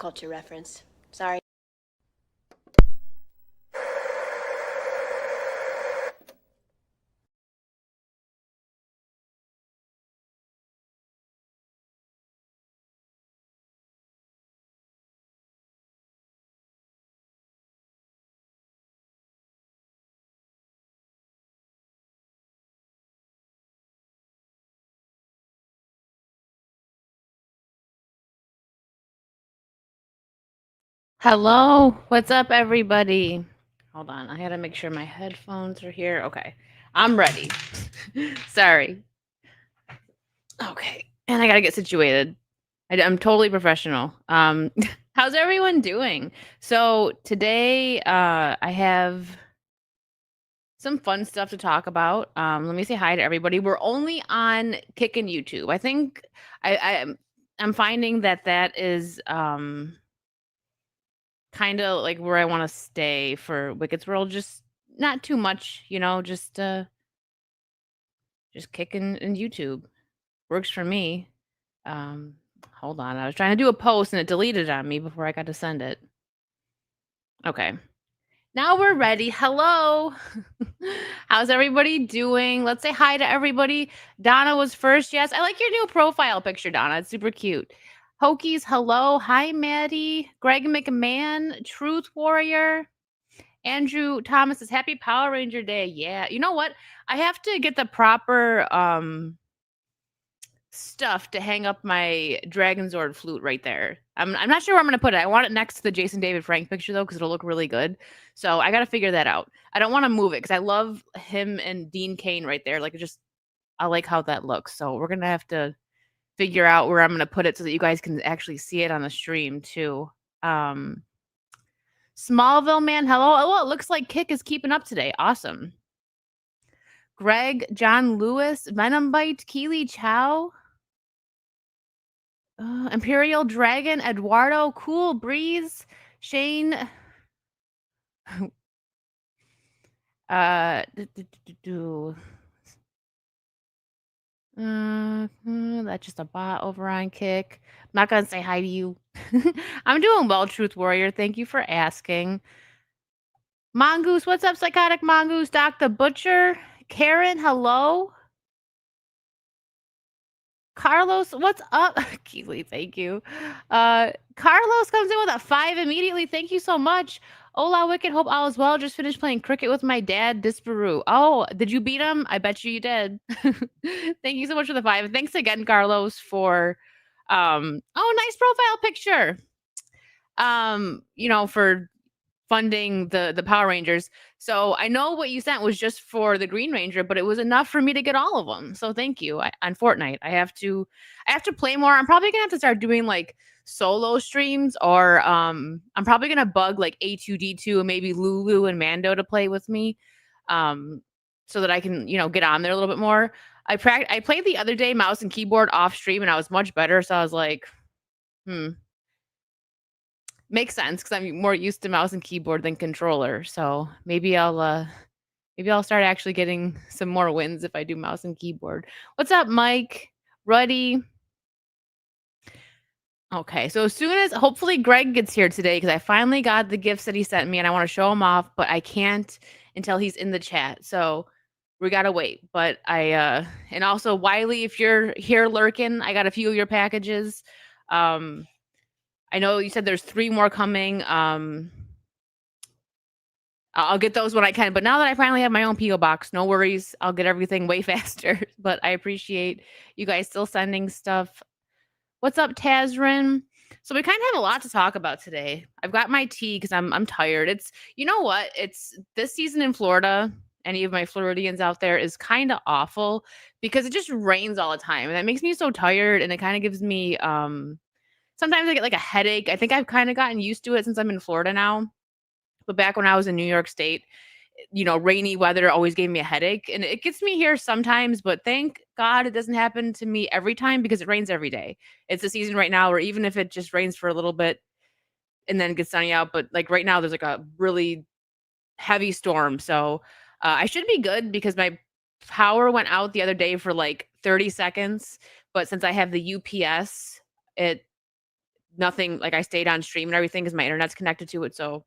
culture reference. Sorry. Hello, what's up, everybody? Hold on, I gotta make sure my headphones are here. Okay, I'm ready. Sorry. Okay, and I gotta get situated. I'm totally professional. How's everyone doing? So today, I have some fun stuff to talk about. Let me say hi to everybody. We're only on Kick and YouTube. I think I'm finding that is kind of like where I want to stay for Wicked's World. Just not too much, just kicking in YouTube works for me. Um, hold on, I was trying to do a post and it deleted on me before I got to send it. Okay, now we're ready. Hello, how's everybody doing? Let's say hi to everybody. Donna was first. Yes, I like your new profile picture, Donna. It's super cute. Hokies, hello. Hi, Maddie. Greg McMahon, Truth Warrior. Andrew Thomas says, "Happy Power Ranger Day." Yeah. You know what? I have to get the proper stuff to hang up my Dragonzord flute right there. I'm not sure where I'm gonna put it. I want it next to the Jason David Frank picture though, because it'll look really good. So I gotta figure that out. I don't want to move it because I love him and Dean Cain right there. Like I like how that looks. So we're gonna have to figure out where I'm gonna put it so that you guys can actually see it on the stream too. Um Smallville man, hello. Oh, it looks like Kick is keeping up today. Awesome. Greg, John Lewis, Venom Bite, Keely Chow, Imperial Dragon, Eduardo, Cool Breeze, Shane. That's just a bot over on Kick. I'm not gonna say hi to you. I'm doing well, Truth Warrior. Thank you for asking. Mongoose, what's up, Psychotic Mongoose? Dr. Butcher, Karen, hello. Carlos, what's up? Keely, thank you. Carlos comes in with a 5 immediately. Thank you so much. Hola, Wicked. Hope all is well. Just finished playing cricket with my dad, Disparu. Oh, did you beat him? I bet you did. Thank you so much for the 5. Thanks again, Carlos, for nice profile picture. For funding the Power Rangers. So I know what you sent was just for the Green Ranger, but it was enough for me to get all of them. So thank you. On Fortnite, I have to play more. I'm probably gonna have to start doing like solo streams, or I'm probably gonna bug like A2D2 and maybe Lulu and Mando to play with me, um, so that I can get on there a little bit more. I played the other day mouse and keyboard off stream and I was much better. So I was like, hmm, makes sense because I'm more used to mouse and keyboard than controller. So maybe I'll start actually getting some more wins if I do mouse and keyboard. What's up, Mike? Ruddy. Okay, so as soon as hopefully Greg gets here today, because I finally got the gifts that he sent me and I want to show him off, but I can't until he's in the chat. So we gotta wait. But and also Wiley, if you're here lurking, I got a few of your packages. I know you said there's 3 more coming. I'll get those when I can. But now that I finally have my own PO box, no worries. I'll get everything way faster. But I appreciate you guys still sending stuff. What's up, Tazrin? So we kind of have a lot to talk about today. I've got my tea because I'm tired. It's you know what? It's this season in Florida. Any of my Floridians out there is kind of awful because it just rains all the time, and that makes me so tired. And it kind of gives me sometimes I get like a headache. I think I've kind of gotten used to it since I'm in Florida now. But back when I was in New York State, rainy weather always gave me a headache, and it gets me here sometimes, but thank God it doesn't happen to me every time because it rains every day. It's a season right now where even if it just rains for a little bit and then gets sunny out, but like right now there's like a really heavy storm. So I should be good because my power went out the other day for like 30 seconds, but since I have the UPS, it nothing like I stayed on stream and everything because my internet's connected to it, so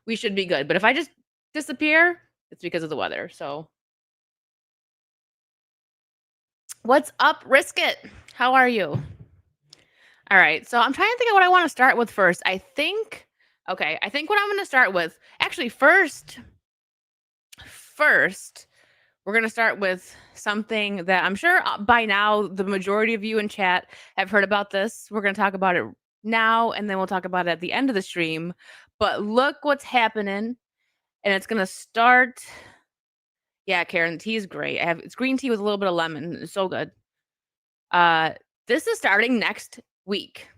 we should be good. But if I just disappear, it's because of the weather. So, what's up, Risk It? How are you? All right. So I'm trying to think of what I want to start with first. I think what I'm going to start with, actually, first, we're going to start with something that I'm sure by now the majority of you in chat have heard about this. We're going to talk about it now, and then we'll talk about it at the end of the stream. But look what's happening, and it's going to start. Yeah, Karen, the tea is great. It's green tea with a little bit of lemon. It's so good. This is starting next week.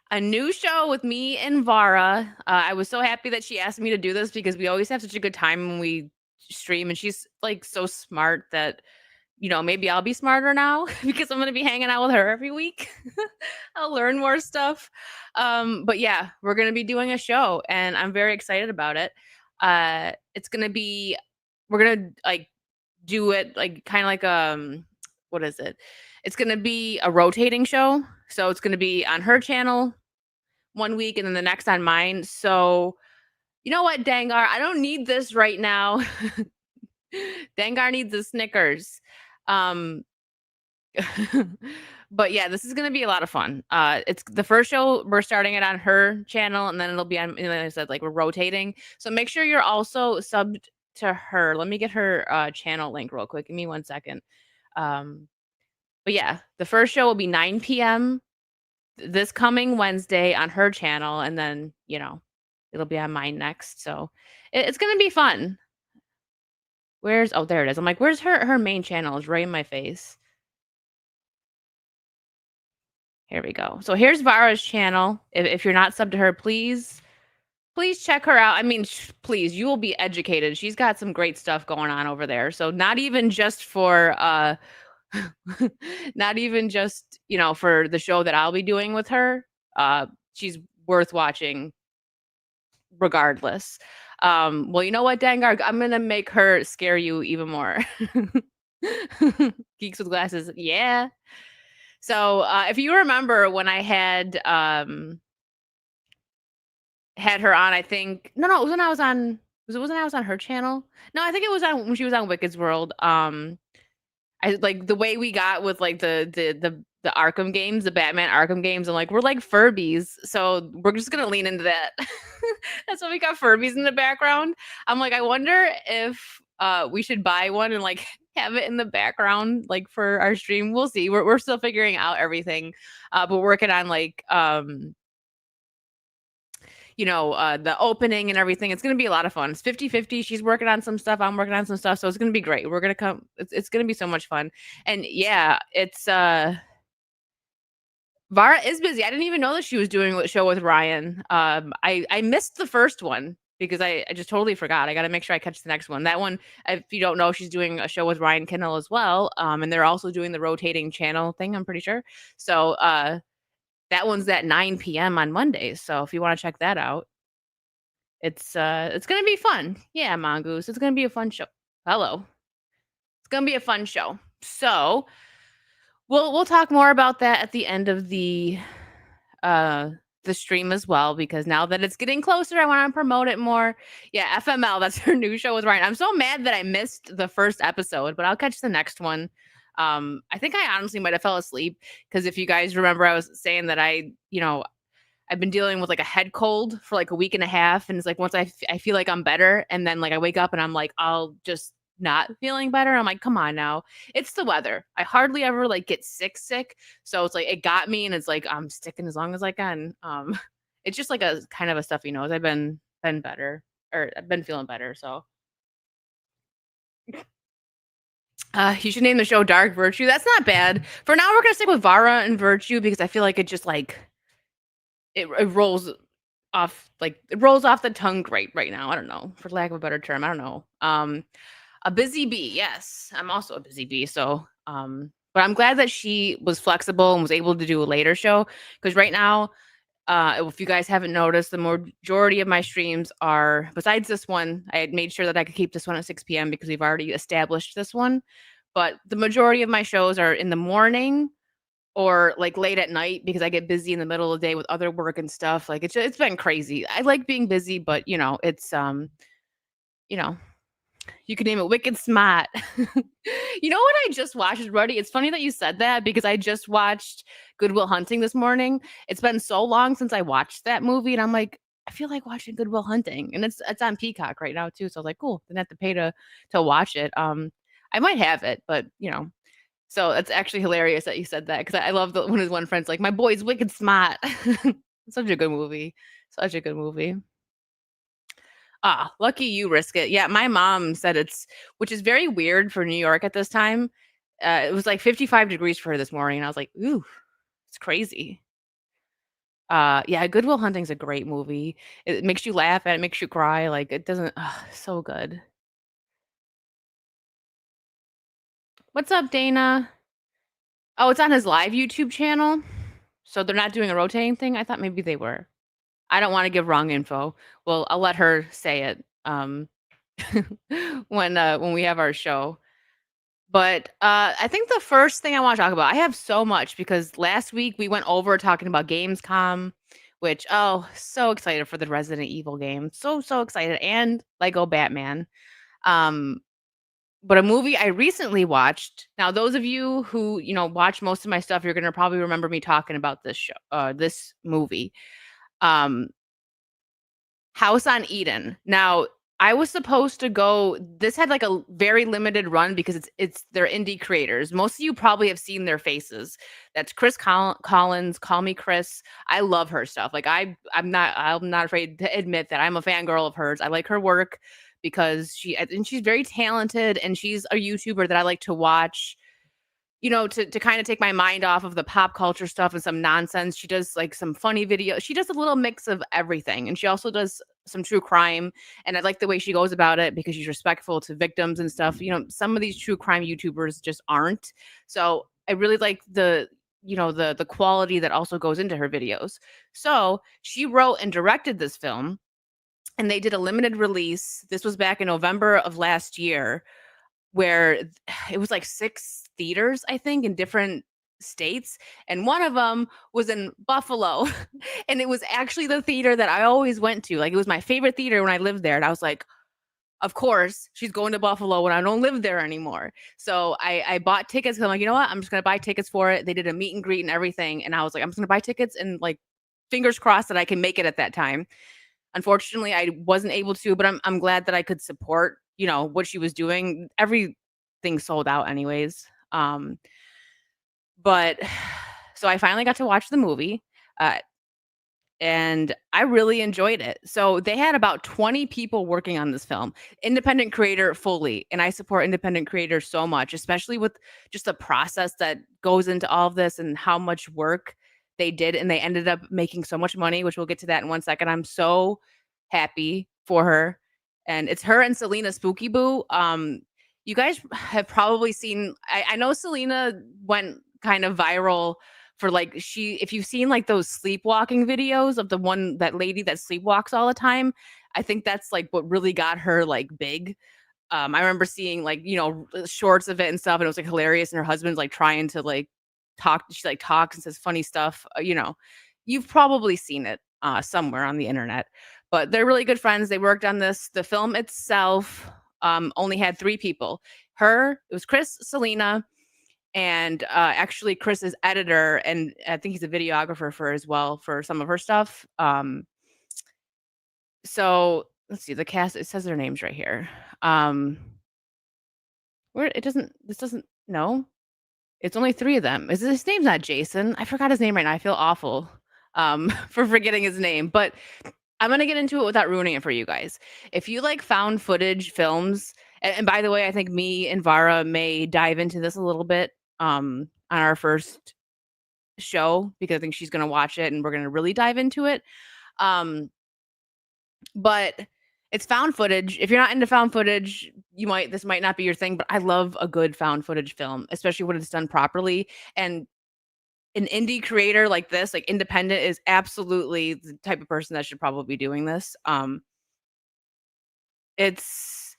A new show with me and Vara. I was so happy that she asked me to do this because we always have such a good time when we stream, and she's like so smart that maybe I'll be smarter now because I'm gonna be hanging out with her every week. I'll learn more stuff. But yeah, we're gonna be doing a show, and I'm very excited about it. It's gonna be we're gonna like do it like kind of like what is it? It's gonna be a rotating show, so it's gonna be on her channel one week and then the next on mine. So, you know what, Dangar? I don't need this right now. Dangar needs a Snickers. Um, but yeah, this is gonna be a lot of fun. It's the first show. We're starting it on her channel, and then it'll be on. Like I said, like we're rotating. So make sure you're also subbed to her. Let me get her channel link real quick. Give me 1 second. But yeah, the first show will be 9 p.m. this coming Wednesday on her channel, and then it'll be on mine next. So it's gonna be fun. There it is. I'm like, where's her main channel? It's right in my face. Here we go. So here's Vara's channel. If you're not subbed to her, please check her out. I mean, please, you will be educated. She's got some great stuff going on over there. So not even just for not even just, for the show that I'll be doing with her. She's worth watching regardless. Well, you know what, Dangar? I'm gonna make her scare you even more. Geeks with glasses, yeah. So if you remember when I had her on, I think no, it was when I was on. Wasn't I was on her channel? No, I think it was on when she was on Wicked's World. I like the way we got with like the Arkham games, the Batman Arkham games. I'm like, we're like Furbies, so we're just gonna lean into that. That's why we got Furbies in the background. I'm like, I wonder if we should buy one and like have it in the background, like for our stream. We'll see. We're still figuring out everything, but we're working on like the opening and everything. It's going to be a lot of fun. It's 50-50. She's working on some stuff. I'm working on some stuff. So it's going to be great. We're going to come. It's going to be so much fun. And yeah, it's Vara is busy. I didn't even know that she was doing a show with Ryan. I missed the first one because I just totally forgot. I got to make sure I catch the next one. That one, if you don't know, she's doing a show with Ryan Kendall as well. And they're also doing the rotating channel thing, I'm pretty sure. So that one's at 9 p.m. on Mondays. So if you want to check that out, it's gonna be fun. Yeah, Mongoose. It's gonna be a fun show. Hello. It's gonna be a fun show. So we'll talk more about that at the end of the stream as well, because now that it's getting closer, I want to promote it more. Yeah, FML, that's her new show with Ryan. I'm so mad that I missed the first episode, but I'll catch the next one. I think I honestly might have fell asleep because if you guys remember, I was saying that I've been dealing with like a head cold for like a week and a half. And it's like once I feel like I'm better, and then like I wake up and I'm like, I'll just not feeling better. I'm like, come on now. It's the weather. I hardly ever like get sick. So it's like it got me, and it's like I'm sticking as long as I can. It's just like a kind of a stuffy nose. I've been better, or I've been feeling better. So you should name the show Dark Virtue. That's not bad. For now, we're gonna stick with Vara and Virtue because I feel like it just like it rolls off the tongue great right now. I don't know, for lack of a better term. I don't know. A busy bee. Yes, I'm also a busy bee. So, but I'm glad that she was flexible and was able to do a later show because right now, if you guys haven't noticed, the majority of my streams are, besides this one, I had made sure that I could keep this one at 6 p.m. because we've already established this one. But the majority of my shows are in the morning or like late at night because I get busy in the middle of the day with other work and stuff. Like it's been crazy. I like being busy, but it's you know, you could name it Wicked Smart. You know what I just watched, Ruddy? It's funny that you said that because I just watched Good Will Hunting this morning. It's been so long since I watched that movie, and I'm like, I feel like watching Good Will Hunting, and it's on Peacock right now too. So I was like, cool, didn't have to pay to watch it. I might have it, but so it's actually hilarious that you said that because I love when his one friend's like, my boy's wicked smart. Such a good movie. Such a good movie. Ah, lucky you, Risk It. Yeah, my mom said which is very weird for New York at this time. It was like 55 degrees for her this morning, and I was like, "Ooh, it's crazy." Yeah, Good Will Hunting's a great movie. It makes you laugh and it makes you cry. Like it doesn't. So good. What's up, Dana? Oh, it's on his live YouTube channel. So they're not doing a rotating thing. I thought maybe they were. I don't want to give wrong info. Well, I'll let her say it. When we have our show. But, I think the first thing I wanna talk about I have so much because last week we went over talking about Gamescom, which so excited for the Resident Evil game. So, so excited, and Lego Batman. Um, but a movie I recently watched now those of you who, watch most of my stuff, you're gonna probably remember me talking about this movie. Um House on Eden. Now, I was supposed to go this had, like, a very limited run because they're indie creators. Most of you probably have seen their faces. That's Chris Collins, Call Me Chris. I love her stuff. Like, I'm not afraid to admit that I'm a fangirl of hers. I like her work because she's very talented, and she's a YouTuber that I like to watch to kind of take my mind off of the pop culture stuff and some nonsense. She does like some funny videos. She does a little mix of everything. And she also does some true crime. And I like the way she goes about it because she's respectful to victims and stuff. Some of these true crime YouTubers just aren't. So I really like the quality that also goes into her videos. So she wrote and directed this film and they did a limited release. This was back in November of last year where it was like 6 theaters, I think, in different states, and one of them was in Buffalo, and it was actually the theater that I always went to. Like, it was my favorite theater when I lived there, and I was like, "Of course, she's going to Buffalo when I don't live there anymore." So I bought tickets 'cause I'm like, "You know what? I'm just gonna buy tickets for it." They did a meet and greet and everything, and I was like, "I'm just gonna buy tickets and, like, fingers crossed that I can make it at that time." Unfortunately, I wasn't able to, but I'm glad that I could support, what she was doing. Everything sold out anyways. But so I finally got to watch the movie. Uh, and I really enjoyed it. So they had about 20 people working on this film, independent creator fully. And I support independent creators so much, especially with just the process that goes into all of this and how much work they did. And they ended up making so much money, which we'll get to that in one second. I'm so happy for her. And it's her and Selena Spooky Boo. You guys have probably seen, I know Selena went kind of viral for like if you've seen like those sleepwalking videos of that lady that sleepwalks all the time, I think that's like what really got her like big. I remember seeing like, shorts of it and stuff, and it was like hilarious. And her husband's like trying to like talk. She like talks and says funny stuff. You've probably seen it somewhere on the internet, but they're really good friends. They worked on this. The film itself only had 3 people. It was Chris, Selena, and actually Chris's editor, and I think he's a videographer for as well for some of her stuff. So let's see the cast. It says their names right here. Where it doesn't. This doesn't. No, it's only 3 of them. His name's not Jason? I forgot his name right now. I feel awful for forgetting his name, but I'm gonna get into it without ruining it for you guys. If you like found footage films, and by the way, I think me and Vara may dive into this a little bit on our first show because I think she's gonna watch it and we're gonna really dive into it. Um, but it's found footage. If you're not into found footage, this might not be your thing, but I love a good found footage film, especially when it's done properly. And an indie creator like this, like independent, is absolutely the type of person that should probably be doing this. It's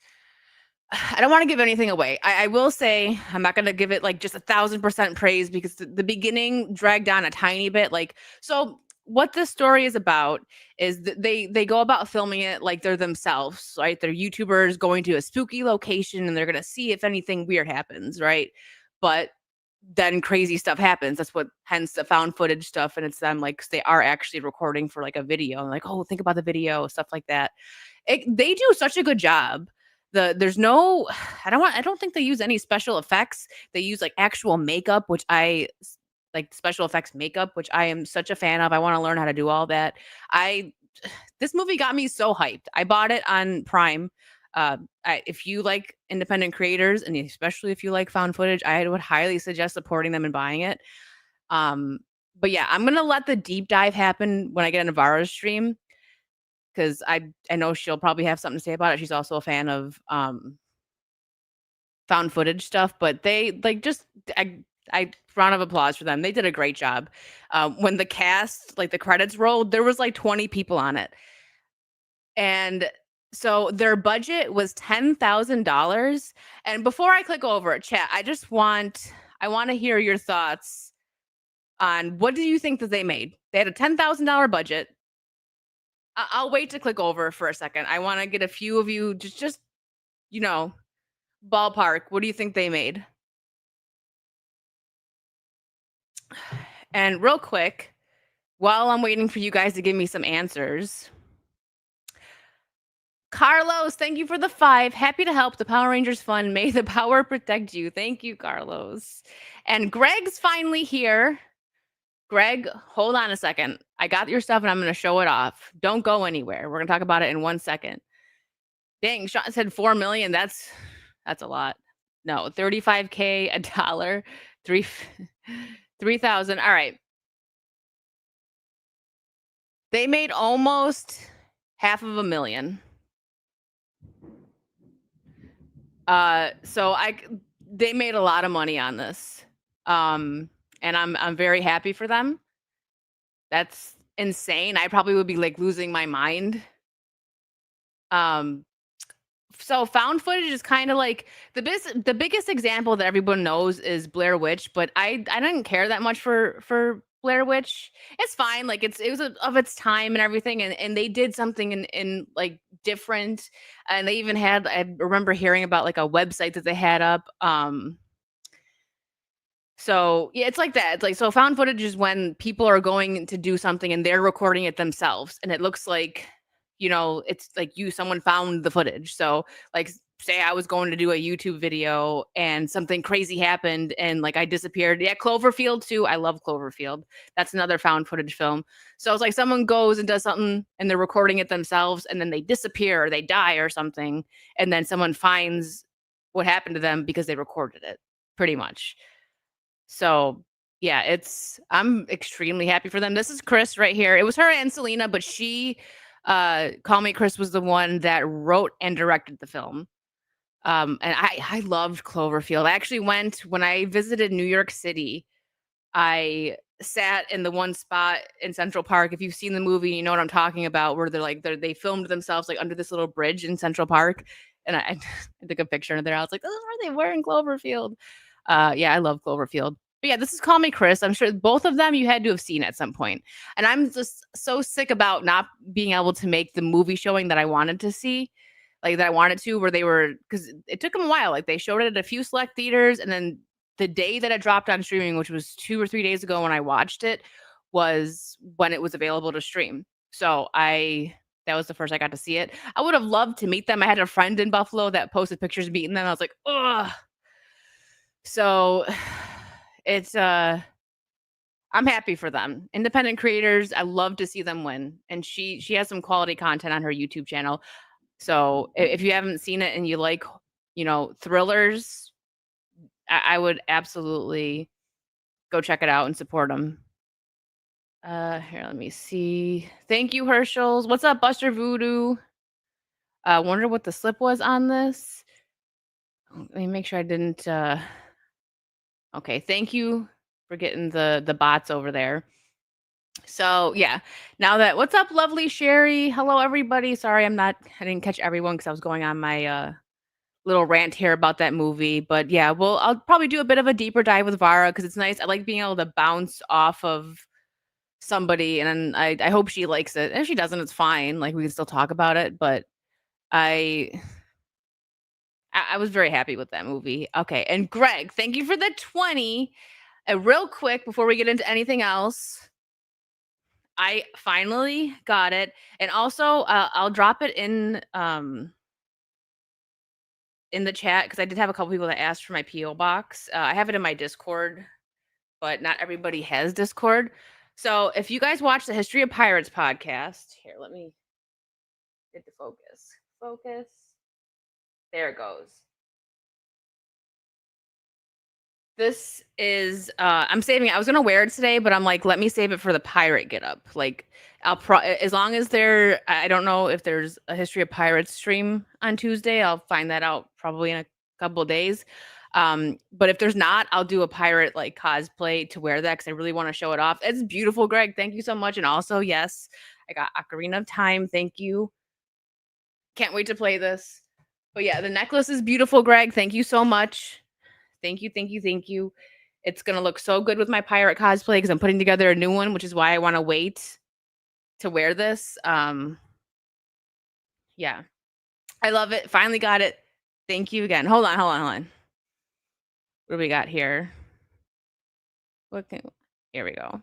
I don't want to give anything away. I will say I'm not going to give it like just 1,000% praise because the beginning dragged on a tiny bit. Like, so what this story is about is that they go about filming it like they're themselves, right? They're YouTubers going to a spooky location and they're going to see if anything weird happens, right? But then crazy stuff happens. That's what hence the found footage stuff. And it's them like 'cause they are actually recording for like a video and like, oh, think about the video, stuff like that. They do such a good job. There's no I don't think they use any special effects. They use like actual makeup, which like special effects makeup, which I am such a fan of. I want to learn how to do all that. I This movie got me so hyped. I bought it on Prime. If you like independent creators, and especially if you like found footage, I would highly suggest supporting them and buying it. Um, but yeah, I'm gonna let the deep dive happen when I get into Vara's stream because I know she'll probably have something to say about it. She's also a fan of found footage stuff, but they like just I round of applause for them. They did a great job. When the cast, like the credits rolled, there was like 20 people on it. And so their budget was $10,000. And before I click over it, chat, I want to hear your thoughts on what do you think that they made? They had a $10,000 budget. I'll wait to click over for a second. I want to get a few of you just you know, ballpark. What do you think they made? And real quick, while I'm waiting for you guys to give me some answers, Carlos, thank you for the 5. Happy to help the Power Rangers Fund. May the power protect you. Thank you, Carlos. And Greg's finally here. Greg, hold on a second. I got your stuff and I'm going to show it off. Don't go anywhere. We're going to talk about it in 1 second. Dang, Sean said 4 million. That's a lot. No, 35K, a dollar, 3,000. All right. They made almost half of a million. So they made a lot of money on this. And I'm very happy for them. That's insane. I probably would be like losing my mind. Um, so found footage is kind of like the biggest example that everyone knows is Blair Witch, but I didn't care that much for Blair Witch. It's fine, like it was of its time and everything, and they did something in like different, and they even had I remember hearing about like a website that they had up. So, yeah, it's like that. It's like so found footage is when people are going to do something and they're recording it themselves and it looks like, it's like someone found the footage. So, like say I was going to do a YouTube video and something crazy happened and like I disappeared. Yeah, Cloverfield too. I love Cloverfield. That's another found footage film. So it's like someone goes and does something and they're recording it themselves and then they disappear or they die or something and then someone finds what happened to them because they recorded it pretty much. So, yeah, I'm extremely happy for them. This is Chris right here. It was her and Selena, but Call Me Chris was the one that wrote and directed the film. And I loved Cloverfield. I actually went when I visited New York City. I sat in the one spot in Central Park. If you've seen the movie, you know what I'm talking about, where they filmed themselves like under this little bridge in Central Park. And I I took a picture of there. I was like, this is where they were in Cloverfield. Yeah, I love Cloverfield. But yeah, this is Call Me Chris. I'm sure both of them you had to have seen at some point. And I'm just so sick about not being able to make the movie showing that I wanted to see, like that I wanted to, where they were because it took them a while. Like they showed it at a few select theaters, and then the day that it dropped on streaming, which was 2 or 3 days ago when I watched it, was when it was available to stream. So that was the first I got to see it. I would have loved to meet them. I had a friend in Buffalo that posted pictures of meeting them. I was like, ugh. So it's I'm happy for them. Independent creators, I love to see them win. And she has some quality content on her YouTube channel. So if you haven't seen it and you like, thrillers, I would absolutely go check it out and support them. Here, let me see. Thank you, Herschels. What's up, Buster Voodoo? Wonder what the slip was on this. Let me make sure I didn't. Okay, thank you for getting the bots over there. So yeah, now that what's up, lovely Sherry? Hello, everybody. Sorry, I didn't catch everyone because I was going on my little rant here about that movie. But yeah, well, I'll probably do a bit of a deeper dive with Vara because it's nice. I like being able to bounce off of somebody, and then I hope she likes it. If she doesn't, it's fine. Like we can still talk about it. But I I was very happy with that movie. Okay, and Greg, thank you for the 20. Real quick before we get into anything else, I finally got it, and also I'll drop it in the chat because I did have a couple people that asked for my PO box. I have it in my Discord, but not everybody has Discord. So if you guys watch the History of Pirates podcast, here, let me get the focus. Focus. There it goes. This is I'm saving it. I was gonna wear it today, but I'm like, let me save it for the pirate get up. Like as long as I don't know if there's a History of Pirates stream on Tuesday. I'll find that out probably in a couple of days. But if there's not, I'll do a pirate like cosplay to wear that because I really want to show it off. It's beautiful, Greg. Thank you so much. And also, yes, I got Ocarina of Time. Thank you. Can't wait to play this. But yeah, the necklace is beautiful, Greg. Thank you so much. Thank you, thank you, thank you. It's gonna look so good with my pirate cosplay because I'm putting together a new one, which is why I want to wait to wear this. Yeah, I love it. Finally got it. Thank you again. Hold on, hold on, hold on. What do we got here? Here we go.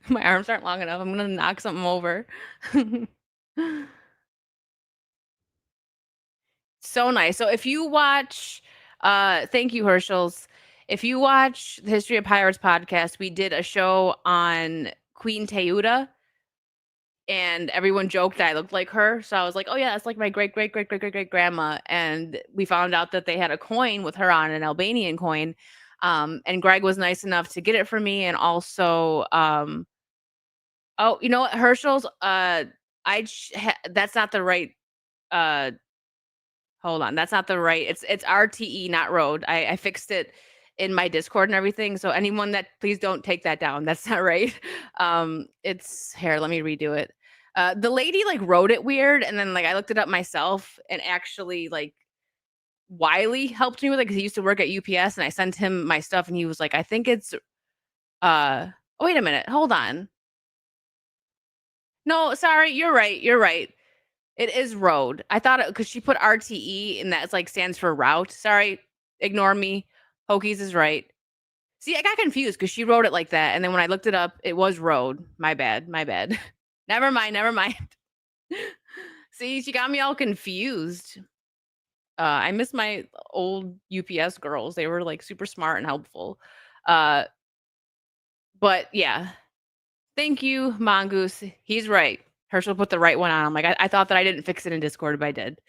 My arms aren't long enough. I'm gonna knock something over. So nice. So if you watch, thank you, Herschel's. If you watch the History of Pirates podcast, we did a show on Queen Teuta, and everyone joked that I looked like her. So I was like, oh yeah, that's like my great great great great great great grandma. And we found out that they had a coin with her on, an Albanian coin. And Greg was nice enough to get it for me, and also, oh, you know what, Herschel's, that's not the right. Uh, Hold on, that's not the right. It's RTE, not road. I fixed it in my Discord and everything. So anyone that please don't take that down. That's not right. It's here. Let me redo it. The lady like wrote it weird, and then like I looked it up myself, and actually like Wiley helped me with it because he used to work at UPS, and I sent him my stuff, and he was like, I think it's oh, wait a minute, hold on. No, sorry, you're right. You're right. It is road. I thought it because she put RTE and that's like stands for route. Sorry, ignore me. Hokies is right. See, I got confused because she wrote it like that, and then when I looked it up, it was road. My bad. My bad. Never mind. Never mind. See, she got me all confused. I miss my old UPS girls. They were like super smart and helpful. Uh, but yeah, thank you, Mongoose. He's right. Herschel put the right one on. I'm like, I thought that I didn't fix it in Discord, but I did.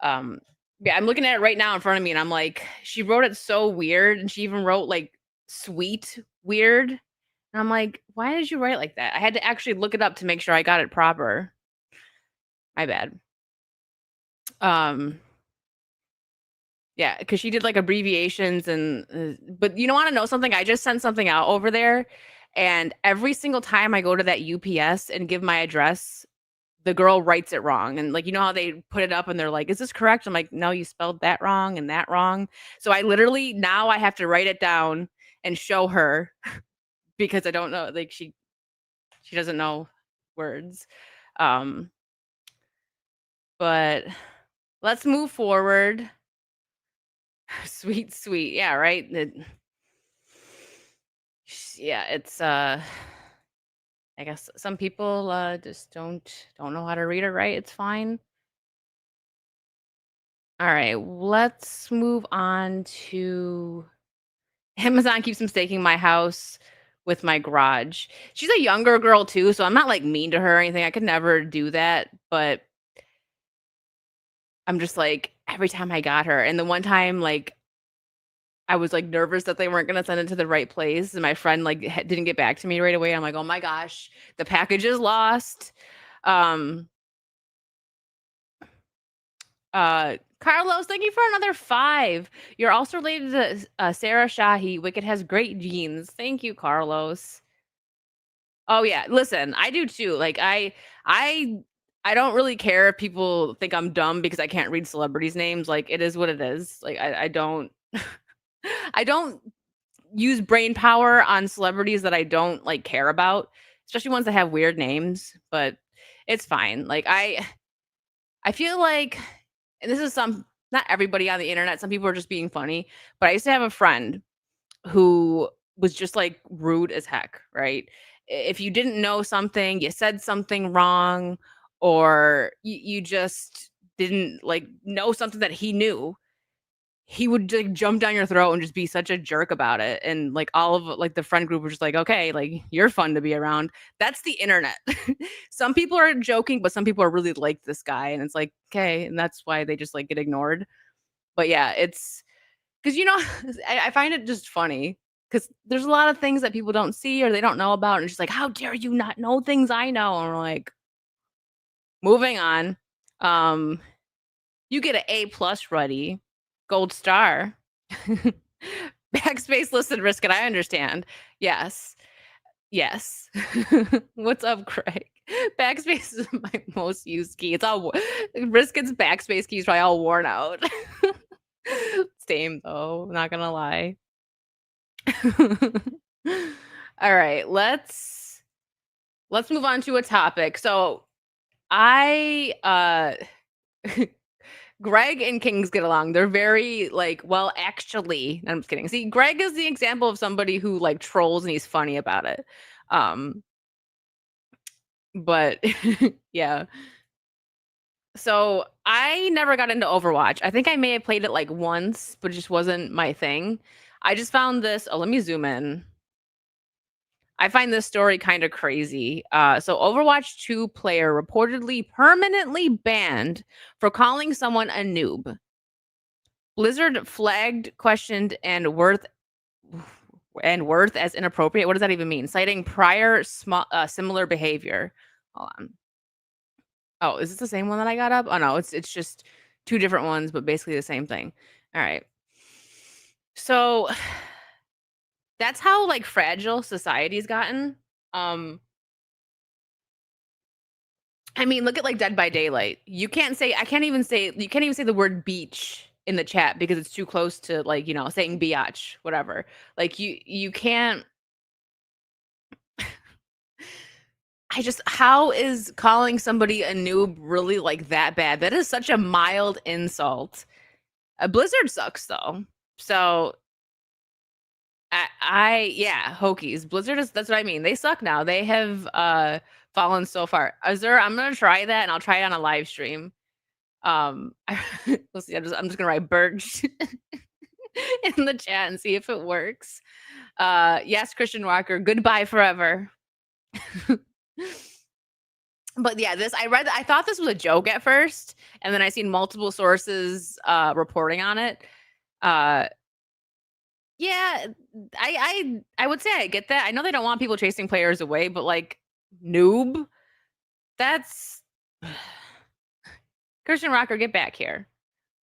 Yeah, I'm looking at it right now in front of me, and I'm like, she wrote it so weird, and she even wrote like sweet weird. And I'm like, why did you write like that? I had to actually look it up to make sure I got it proper. My bad. Um, yeah, because she did like abbreviations and but you don't want to know something? I just sent something out over there, and every single time I go to that UPS and give my address, the girl writes it wrong. And like, you know how they put it up and they're like, is this correct? I'm like, no, you spelled that wrong and that wrong. So I literally now I have to write it down and show her because I don't know, like she doesn't know words. Um, but let's move forward. Sweet, sweet. Yeah, right. Yeah, it's I guess some people just don't know how to read or write. It's fine. All right, let's move on to Amazon keeps mistaking my house with my garage. She's a younger girl too, so I'm not like mean to her or anything. I could never do that, but I'm just like every time I got her, and the one time like I was like nervous that they weren't gonna send it to the right place, and my friend like didn't get back to me right away. I'm like, oh my gosh, the package is lost. Um, Carlos, thank you for another 5. You're also related to Sarah Shahi. Wicked has great genes. Thank you, Carlos. Oh yeah, listen, I do too. Like I I don't really care if people think I'm dumb because I can't read celebrities' names. Like, it is what it is. Like, I don't I don't use brain power on celebrities that I don't like care about, especially ones that have weird names, but it's fine. Like I feel like, and this is not everybody on the internet, some people are just being funny, but I used to have a friend who was just like rude as heck, right? If you didn't know something, you said something wrong, or you just didn't like know something that he knew, he would like jump down your throat and just be such a jerk about it. And like all of like the friend group was just like, okay, like you're fun to be around. That's the internet. Some people are joking, but some people are really like this guy. And it's like, okay. And that's why they just like get ignored. But yeah, it's because, I find it just funny because there's a lot of things that people don't see or they don't know about. And it's just like, how dare you not know things I know? And we're like, moving on. Um, you get an A+ ready, gold star. Backspace listed risk, and I understand. Yes. Yes. What's up, Craig? Backspace is my most used key. It's all Risket's backspace key is probably all worn out. Same though, not gonna lie. All right, let's move on to a topic. So I Greg and Kings get along. They're very like, well, actually, no, I'm just kidding. See, Greg is the example of somebody who like trolls and he's funny about it. Um, but yeah. So I never got into Overwatch. I think I may have played it like once, but it just wasn't my thing. I just found this. Oh, let me zoom in. I find this story kind of crazy. So Overwatch 2 player reportedly permanently banned for calling someone a noob. Blizzard flagged, questioned, and worth as inappropriate. What does that even mean? Citing prior similar behavior. Hold on. Oh, is this the same one that I got up? Oh no, it's just two different ones, but basically the same thing. All right. So that's how like fragile society's gotten. Um, I mean, look at like Dead by Daylight. I can't even say you can't even say the word beach in the chat because it's too close to like, saying biatch, whatever. Like you can't how is calling somebody a noob really like that bad? That is such a mild insult. Blizzard sucks though. So yeah, Hokies. Blizzard is that's what I mean. They suck now. They have fallen so far. Azure, I'm gonna try that and I'll try it on a live stream. We'll see. I'm just gonna write Birch in the chat and see if it works. Yes, Christian Walker, goodbye forever. But yeah, I thought this was a joke at first, and then I seen multiple sources reporting on it. Yeah, I would say I get that. I know they don't want people chasing players away, but like noob, that's Christian Rocker, get back here.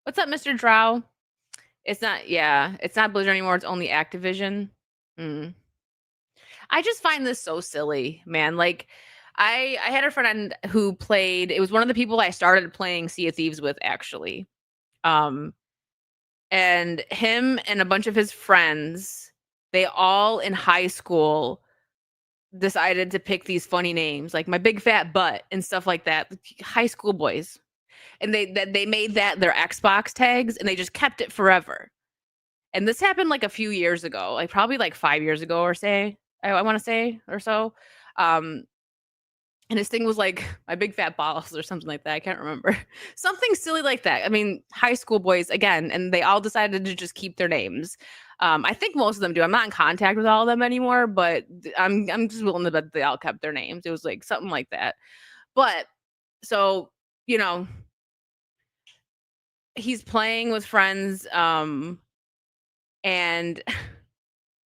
What's up, Mr. Drow? It's not Blizzard anymore, it's only Activision. Mm. I just find this so silly, man. Like I had a friend who played, it was one of the people I started playing Sea of Thieves with actually. Um and him and a bunch of his friends, they all in high school decided to pick these funny names like my big fat butt and stuff like that. High school boys. And they made that their Xbox tags and they just kept it forever. And this happened like a few years ago, like probably like 5 years ago or say, I want to say or so. Um, and his thing was like my big fat balls or something like that. I can't remember. Something silly like that. I mean, high school boys again, and they all decided to just keep their names. I think most of them do. I'm not in contact with all of them anymore, but I'm just willing to bet they all kept their names. It was like something like that. But so, you know, he's playing with friends, and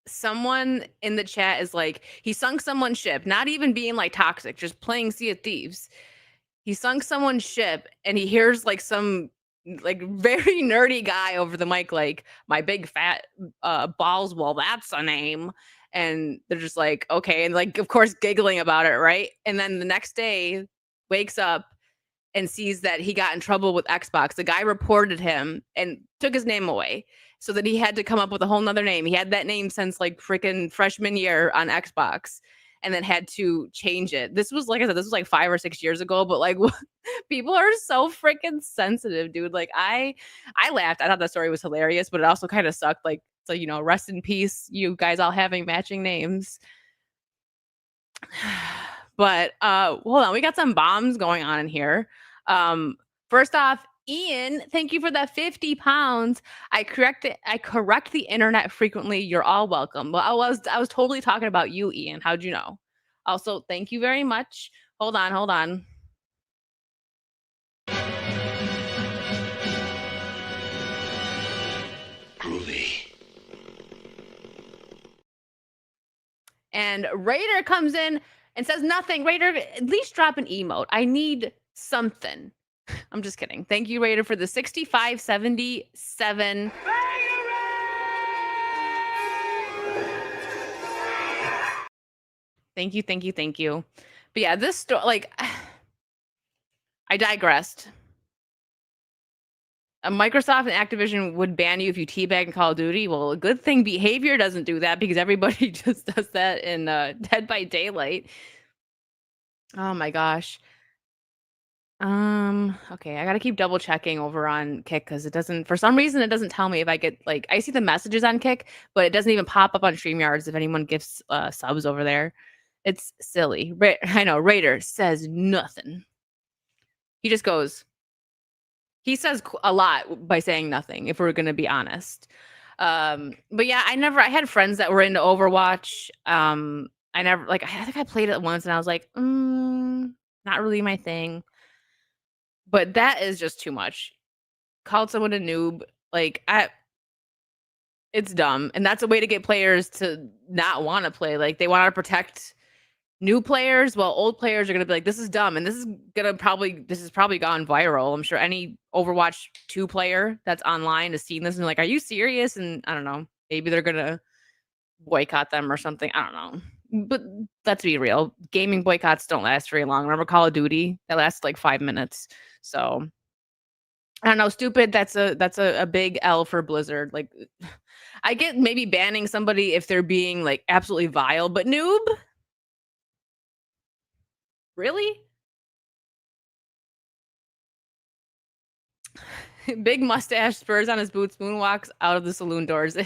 someone in the chat is like, he sunk someone's ship, not even being like toxic, just playing Sea of Thieves. He sunk someone's ship and he hears like some like very nerdy guy over the mic, like, my big fat balls, well, that's a name. And they're just like, okay. And like, of course, giggling about it, right? And then the next day wakes up and sees that he got in trouble with Xbox. The guy reported him and took his name away so that he had to come up with a whole nother name. He had that name since like freaking freshman year on Xbox and then had to change it. This was, like I said, this was like 5 or 6 years ago, but like people are so freaking sensitive, dude. Like I laughed. I thought that story was hilarious, but it also kind of sucked. Like, so rest in peace, you guys all having matching names. But hold on, we got some bombs going on in here. First off, Ian, thank you for that 50 pounds. I correct the internet frequently. You're all welcome. Well, I was totally talking about you, Ian. How'd you know? Also, thank you very much. Hold on. Groovy. And Raider comes in and says nothing. Raider, at least drop an emote. I need something. I'm just kidding. Thank you, Raider, for the 6577. Thank you. But yeah, this story, like, I digressed. Microsoft and Activision would ban you if you teabag in Call of Duty. Well, a good thing Behavior doesn't do that because everybody just does that in Dead by Daylight. Oh my gosh. Okay, I gotta keep double checking over on Kick because it doesn't, for some reason, it doesn't tell me if I get, like, I see the messages on Kick, but it doesn't even pop up on StreamYards if anyone gives subs over there. It's silly. I know, Raider says nothing. He just goes, he says a lot by saying nothing, if we're gonna be honest. But yeah, I had friends that were into Overwatch. I never, like, I think I played it once and I was like, not really my thing. But that is just too much. Called someone a noob, like, it's dumb, and that's a way to get players to not wanna play. Like, they wanna protect new players, while old players are gonna be like, "This is dumb," and this is probably gone viral. I'm sure any Overwatch 2 player that's online has seen this and like, "Are you serious?" And I don't know, maybe they're gonna boycott them or something, I don't know. But let's be real, gaming boycotts don't last very long. Remember Call of Duty? That lasted, like, 5 minutes. So I don't know, stupid, that's a big L for Blizzard, like, I get maybe banning somebody if they're being, like, absolutely vile, but noob? Really? Big mustache, spurs on his boots, moonwalks out of the saloon doors.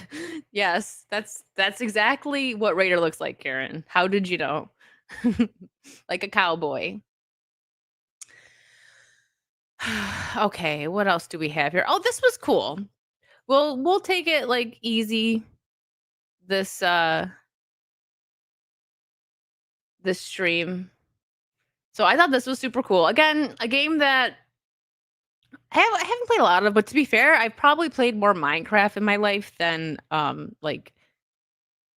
Yes, that's exactly what Raider looks like, Karen. How did you know? Like a cowboy. Okay, what else do we have here? Oh, this was cool. We'll take it, like, easy this this stream. So I thought this was super cool. Again, a game that I haven't played a lot of, but to be fair, I've probably played more Minecraft in my life than like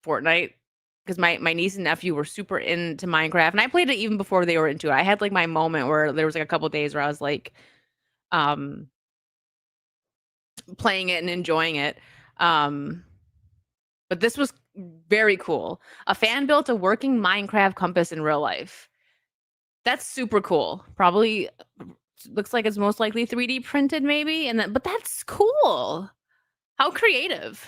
Fortnite, because my niece and nephew were super into Minecraft, and I played it even before they were into it. I had like my moment where there was like a couple days where I was like um playing it and enjoying it. Um but this was very cool. A fan built a working Minecraft compass in real life. That's super cool. Probably looks like it's most likely 3D printed maybe, and then but that's cool. How creative.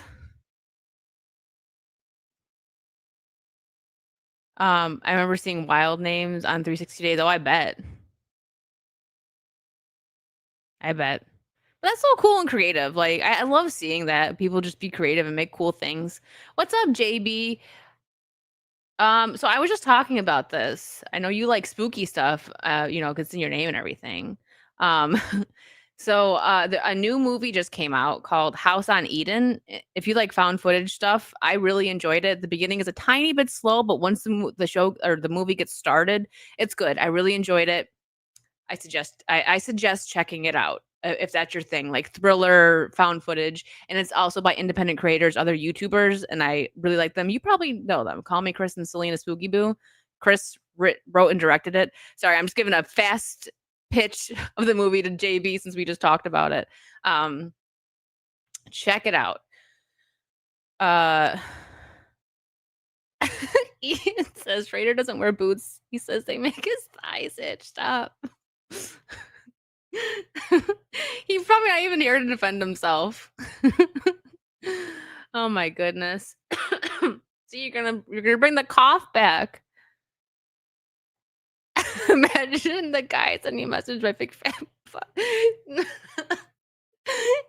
I remember seeing wild names on 360 Days. Oh, I bet. I bet. But that's so cool and creative. Like, I love seeing that people just be creative and make cool things. What's up, JB? So I was just talking about this. I know you like spooky stuff, 'cause it's in your name and everything. Um, so a new movie just came out called House on Eden. If you like found footage stuff, I really enjoyed it. The beginning is a tiny bit slow, but once the show or the movie gets started, it's good. I really enjoyed it. I suggest checking it out if that's your thing, like thriller, found footage, and it's also by independent creators, other YouTubers, and I really like them. You probably know them. Call Me Chris and Selena Spooky Boo. Chris wrote and directed it. Sorry, I'm just giving a fast pitch of the movie to JB since we just talked about it. Check it out. Ian says Raider doesn't wear boots. He says they make his thighs itch. Stop. He's probably not even here to defend himself. Oh my goodness. See, you're gonna bring the cough back. Imagine the guy sending you a message by big fat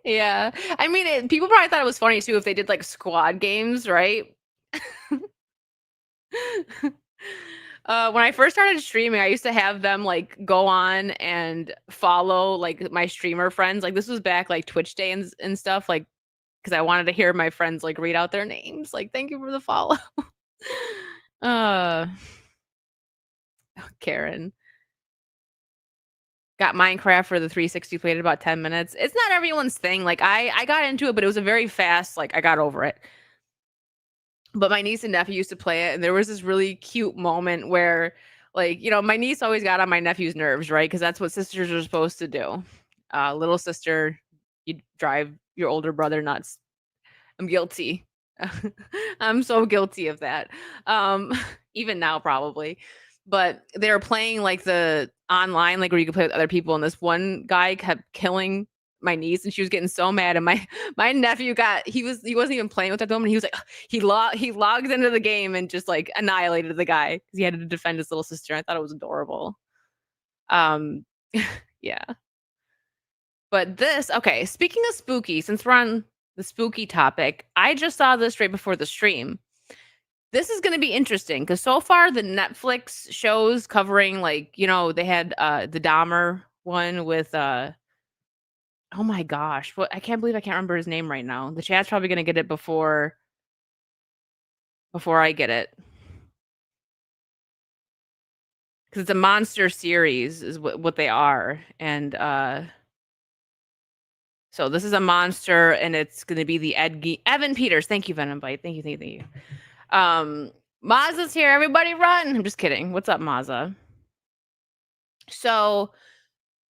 Yeah. I mean, people probably thought it was funny too if they did like squad games, right? When I first started streaming, I used to have them like go on and follow like my streamer friends. Like this was back like Twitch day and stuff, like because I wanted to hear my friends like read out their names. Like, thank you for the follow. uh Karen. Got Minecraft for the 360, played it about 10 minutes. It's not everyone's thing. Like I got into it, but it was a very fast, like I got over it. But my niece and nephew used to play it, and there was this really cute moment where, like, my niece always got on my nephew's nerves, right? Because that's what sisters are supposed to do. Little sister, you drive your older brother nuts. I'm guilty. I'm so guilty of that. Um, even now, probably. But they were playing like the online, like where you could play with other people, and this one guy kept killing my niece, and she was getting so mad. And my nephew he wasn't even playing with that woman. He was like he logged into the game and just like annihilated the guy because he had to defend his little sister. I thought it was adorable. Um, yeah. But okay, speaking of spooky, since we're on the spooky topic, I just saw this right before the stream. This is gonna be interesting because so far the Netflix shows covering like, they had the Dahmer one with oh my gosh, what I can't believe I can't remember his name right now. The chat's probably gonna get it before I get it. Because it's a monster series is what they are. And so this is a monster, and it's gonna be the Evan Peters. Thank you, Venom Bite. Thank you, thank you, thank you. Mazza's here. Everybody run. I'm just kidding. What's up, Mazza? So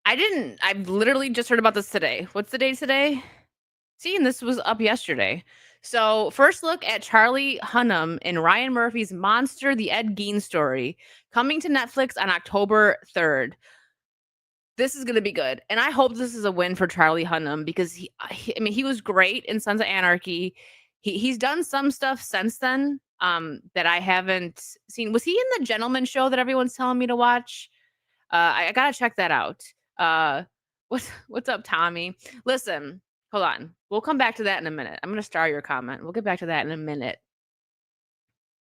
I've literally just heard about this today. What's the date today? See, and this was up yesterday. So first look at Charlie Hunnam and Ryan Murphy's Monster, the Ed Gein story, coming to Netflix on October 3rd. This is gonna be good, and I hope this is a win for Charlie Hunnam because I mean, he was great in Sons of Anarchy. He's done some stuff since then, that I haven't seen. Was he in the Gentleman Show that everyone's telling me to watch? I gotta check that out. What's up, Tommy? Listen, hold on. We'll come back to that in a minute. I'm gonna star your comment. We'll get back to that in a minute.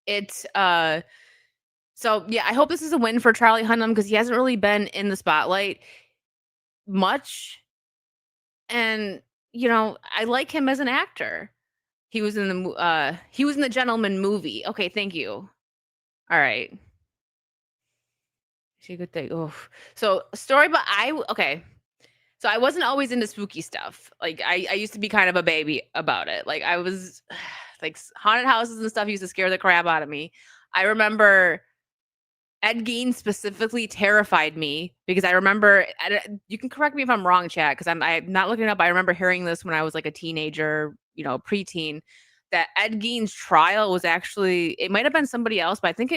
It's so yeah, I hope this is a win for Charlie Hunnam because he hasn't really been in the spotlight much. And, I like him as an actor. He was in the Gentleman movie. Okay, thank you. All right. See, good thing. Oh, so story, but okay. So I wasn't always into spooky stuff. Like I used to be kind of a baby about it. Like I was like haunted houses and stuff used to scare the crap out of me. I remember Ed Gein specifically terrified me because I remember you can correct me if I'm wrong, chat, because I'm not looking it up. I remember hearing this when I was like a teenager, preteen, that Ed Gein's trial was actually it might have been somebody else, but I don't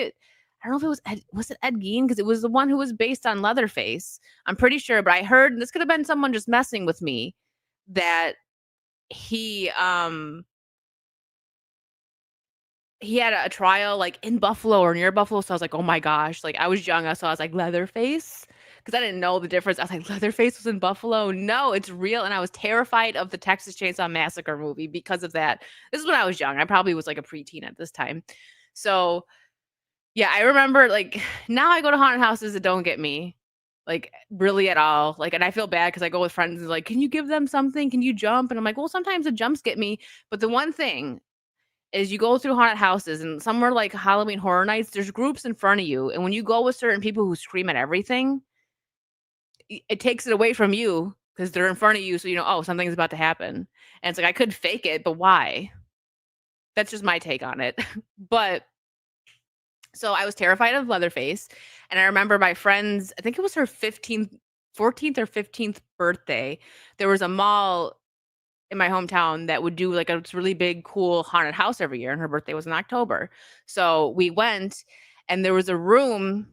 know if it was it Ed Gein because it was the one who was based on Leatherface. I'm pretty sure, but I heard this could have been someone just messing with me that he had a trial, like, in Buffalo or near Buffalo, so I was like, "Oh my gosh," like, I was young, so I was like, "Leatherface?" Because I didn't know the difference. I was like, "Leatherface was in Buffalo? No, it's real," and I was terrified of the Texas Chainsaw Massacre movie because of that. This is when I was young, I probably was, like, a preteen at this time. So, yeah, I remember, like now I go to haunted houses that don't get me, like, really at all, like, and I feel bad because I go with friends and like, "Can you give them something? Can you jump?" And I'm like, "Well, sometimes the jumps get me," but the one thing is you go through haunted houses and somewhere like Halloween Horror Nights, there's groups in front of you, and when you go with certain people who scream at everything, it takes it away from you because they're in front of you, so oh, something's about to happen. And it's like I could fake it, but why? That's just my take on it. But so I was terrified of Leatherface, and I remember my friends, I think it was her 14th or 15th birthday. There was a mall in my hometown that would do like a really big, cool haunted house every year, and her birthday was in October. So we went, and there was a room.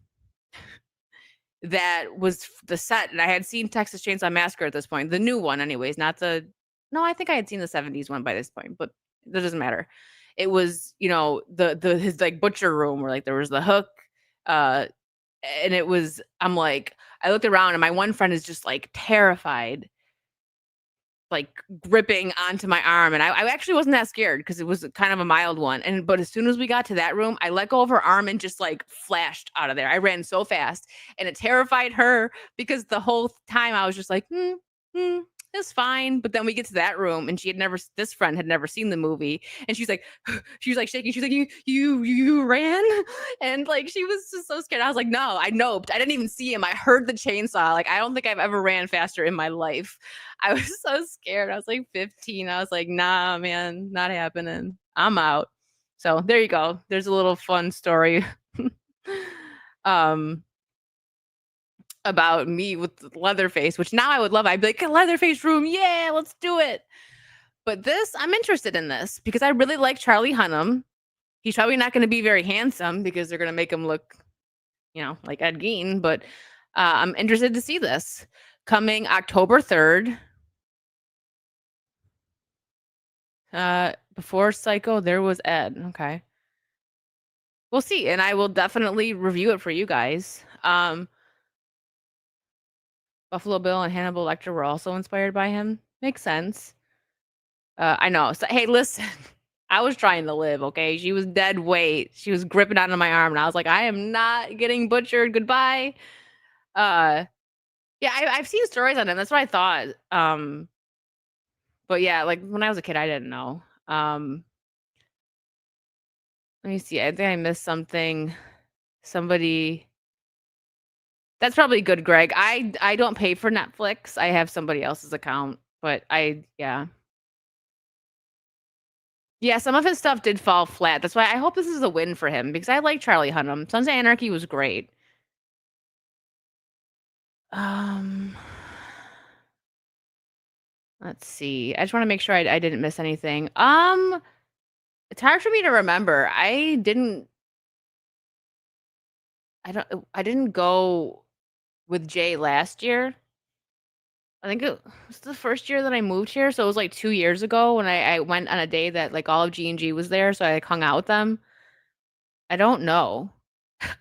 that was the set, and I had seen Texas Chainsaw Massacre at this point, the new one anyways, not the no, I think I had seen the '70s one by this point, but that doesn't matter. It was, the his, like, butcher room where, like, there was the hook, uh, and it was I'm like I looked around and my one friend is just, like, terrified, like, gripping onto my arm, and I actually wasn't that scared because it was kind of a mild one, but as soon as we got to that room, I let go of her arm and just, like, flashed out of there. I ran so fast, and it terrified her because the whole time I was just like, hmm, it's fine," but then we get to that room, and she had never this friend had never seen the movie, and she's like she was, like, shaking, she's like, You ran?" And, like, she was just so scared. I was like, "No, I noped." I didn't even see him. I heard the chainsaw. Like, I don't think I've ever ran faster in my life. I was so scared. I was like 15. I was like, "Nah, man, not happening. I'm out." So there you go. There's a little fun story um about me with Leatherface, which now I would love. I'd be like, "A Leatherface room, yeah, let's do it." But this, I'm interested in this because I really like Charlie Hunnam. He's probably not going to be very handsome because they're going to make him look, like Ed Gein. But I'm interested to see this coming October 3rd. Before Psycho, there was Ed. Okay. We'll see, and I will definitely review it for you guys. Buffalo Bill and Hannibal Lecter were also inspired by him. Makes sense. I know. So, hey, listen, I was trying to live, okay? She was dead weight. She was gripping onto my arm, and I was like, I am not getting butchered. Goodbye. Uh, yeah, I've seen stories on him. That's what I thought. But yeah, like when I was a kid, I didn't know. Let me see. I think I missed something. Somebody. That's probably good, Greg. I don't pay for Netflix. I have somebody else's account, but yeah. Yeah, some of his stuff did fall flat. That's why I hope this is a win for him because I like Charlie Hunnam. Sons of Anarchy was great. Um, let's see. I just want to make sure I didn't miss anything. It's hard for me to remember. I didn't go with Jay last year. I think it was the first year that I moved here, so it was like 2 years ago when I went on a day that, like, all of G&G was there, so I, like, hung out with them. I don't know.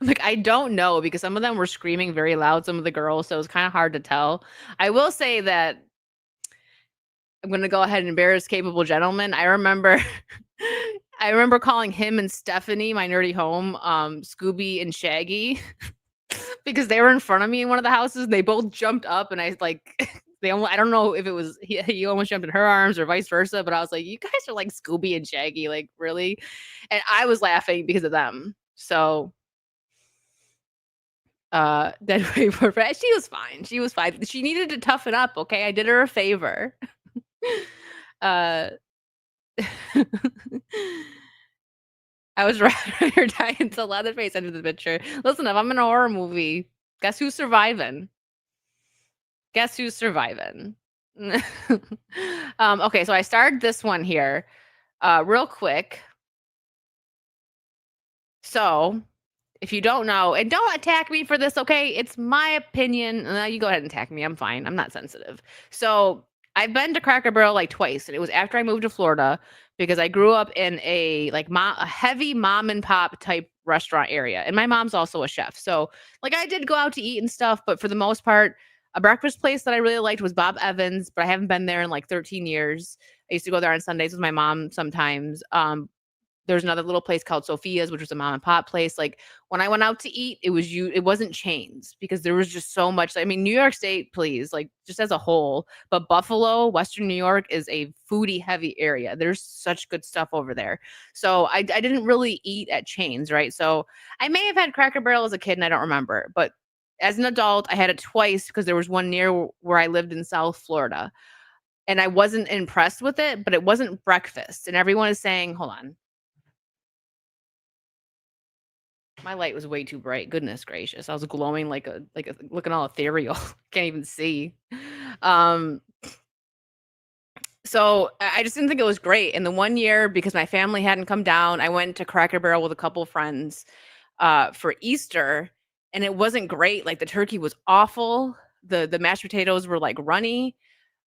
Like, I don't know because some of them were screaming very loud, some of the girls, so it was kinda hard to tell. I will say that I'm gonna go ahead and embarrass Capable Gentleman. I remember calling him and Stephanie, my nerdy home, Scooby and Shaggy because they were in front of me in one of the houses, and they both jumped up, and I, like I don't know if it was he almost jumped in her arms or vice versa, but I was like, "You guys are like Scooby and Shaggy, like, really?" And I was laughing because of them. So Dead Way for Fred. She was fine. She was fine. She needed to toughen up, okay? I did her a favor. uh I was riding or die until Leatherface entered the picture. Listen, if I'm in a horror movie, guess who's surviving? Guess who's surviving? Okay, so I started this one here, real quick. So if you don't know, and don't attack me for this, okay? It's my opinion. You go ahead and attack me. I'm fine. I'm not sensitive. So I've been to Cracker Barrel like twice, and it was after I moved to Florida because I grew up in a heavy mom and pop type restaurant area, and my mom's also a chef. So like I did go out to eat and stuff, but for the most part, a breakfast place that I really liked was Bob Evans, but I haven't been there in like 13 years. I used to go there on Sundays with my mom sometimes. There's another little place called Sophia's, which was a mom and pop place. Like when I went out to eat, it wasn't chains because there was just so much. I mean, New York State, please, like just as a whole, but Buffalo, Western New York is a foodie heavy area. There's such good stuff over there. So I didn't really eat at chains, right? So I may have had Cracker Barrel as a kid and I don't remember, but as an adult, I had it twice because there was one near where I lived in South Florida. And I wasn't impressed with it, but it wasn't breakfast. And everyone is saying, hold on. My light was way too bright. Goodness gracious. I was glowing like a looking all ethereal. Can't even see. Um, so I just didn't think it was great. And the one year, because my family hadn't come down, I went to Cracker Barrel with a couple friends for Easter. and it wasn't great. Like the turkey was awful. The mashed potatoes were like runny.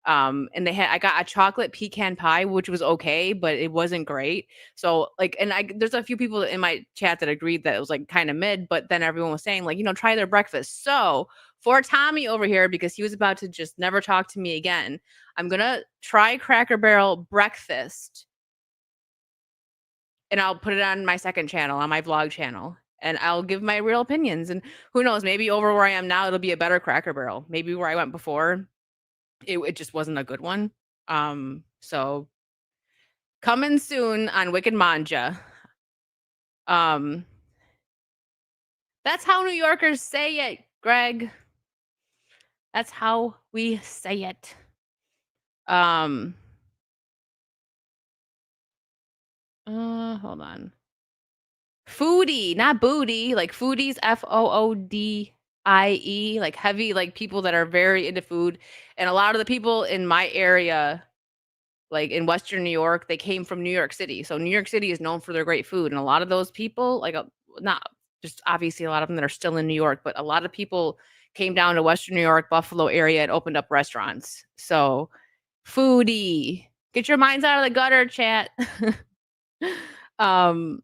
And I got a chocolate pecan pie, which was okay, but it wasn't great. So like, and there's a few people in my chat that agreed that it was like kind of mid, but then everyone was saying like, try their breakfast. So for Tommy over here, because he was about to just never talk to me again, I'm gonna try Cracker Barrel breakfast, and I'll put it on my second channel, on my vlog channel, and I'll give my real opinions. And who knows, maybe over where I am now, it'll be a better Cracker Barrel. Maybe where I went before, it just wasn't a good one. So coming soon on Wicked Manja. Um, that's how New Yorkers say it, Greg. That's how we say it. Um, Hold on. Foodie, not booty, like foodies, Foodie, like heavy, like people that are very into food. And a lot of the people in my area, like in Western New York, they came from New York City. So New York City is known for their great food. And a lot of those people, like not just obviously a lot of them that are still in New York, but a lot of people came down to Western New York, Buffalo area and opened up restaurants. So foodie, get your minds out of the gutter, chat. um,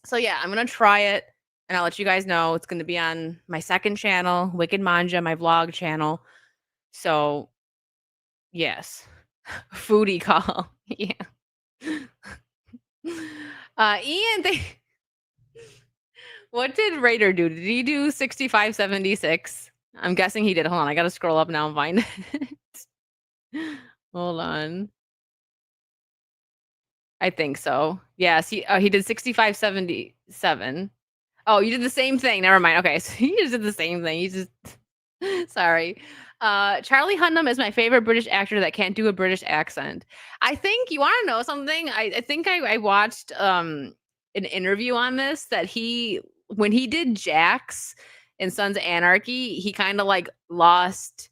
so yeah, I'm gonna try it and I'll let you guys know. It's gonna be on my second channel, Wicked Manja, my vlog channel. So yes. Foodie call. Yeah. Ian, what did Raider do? Did he do 6576? I'm guessing he did. Hold on, I gotta scroll up now and find it. Hold on. I think so. Yes, he did 6577. Oh, you did the same thing. Never mind. Okay, so you just did the same thing. You just sorry. Charlie Hunnam is my favorite British actor that can't do a British accent. I think you want to know something. I think I watched an interview on this that when he did Jax in Sons of Anarchy, he kind of like lost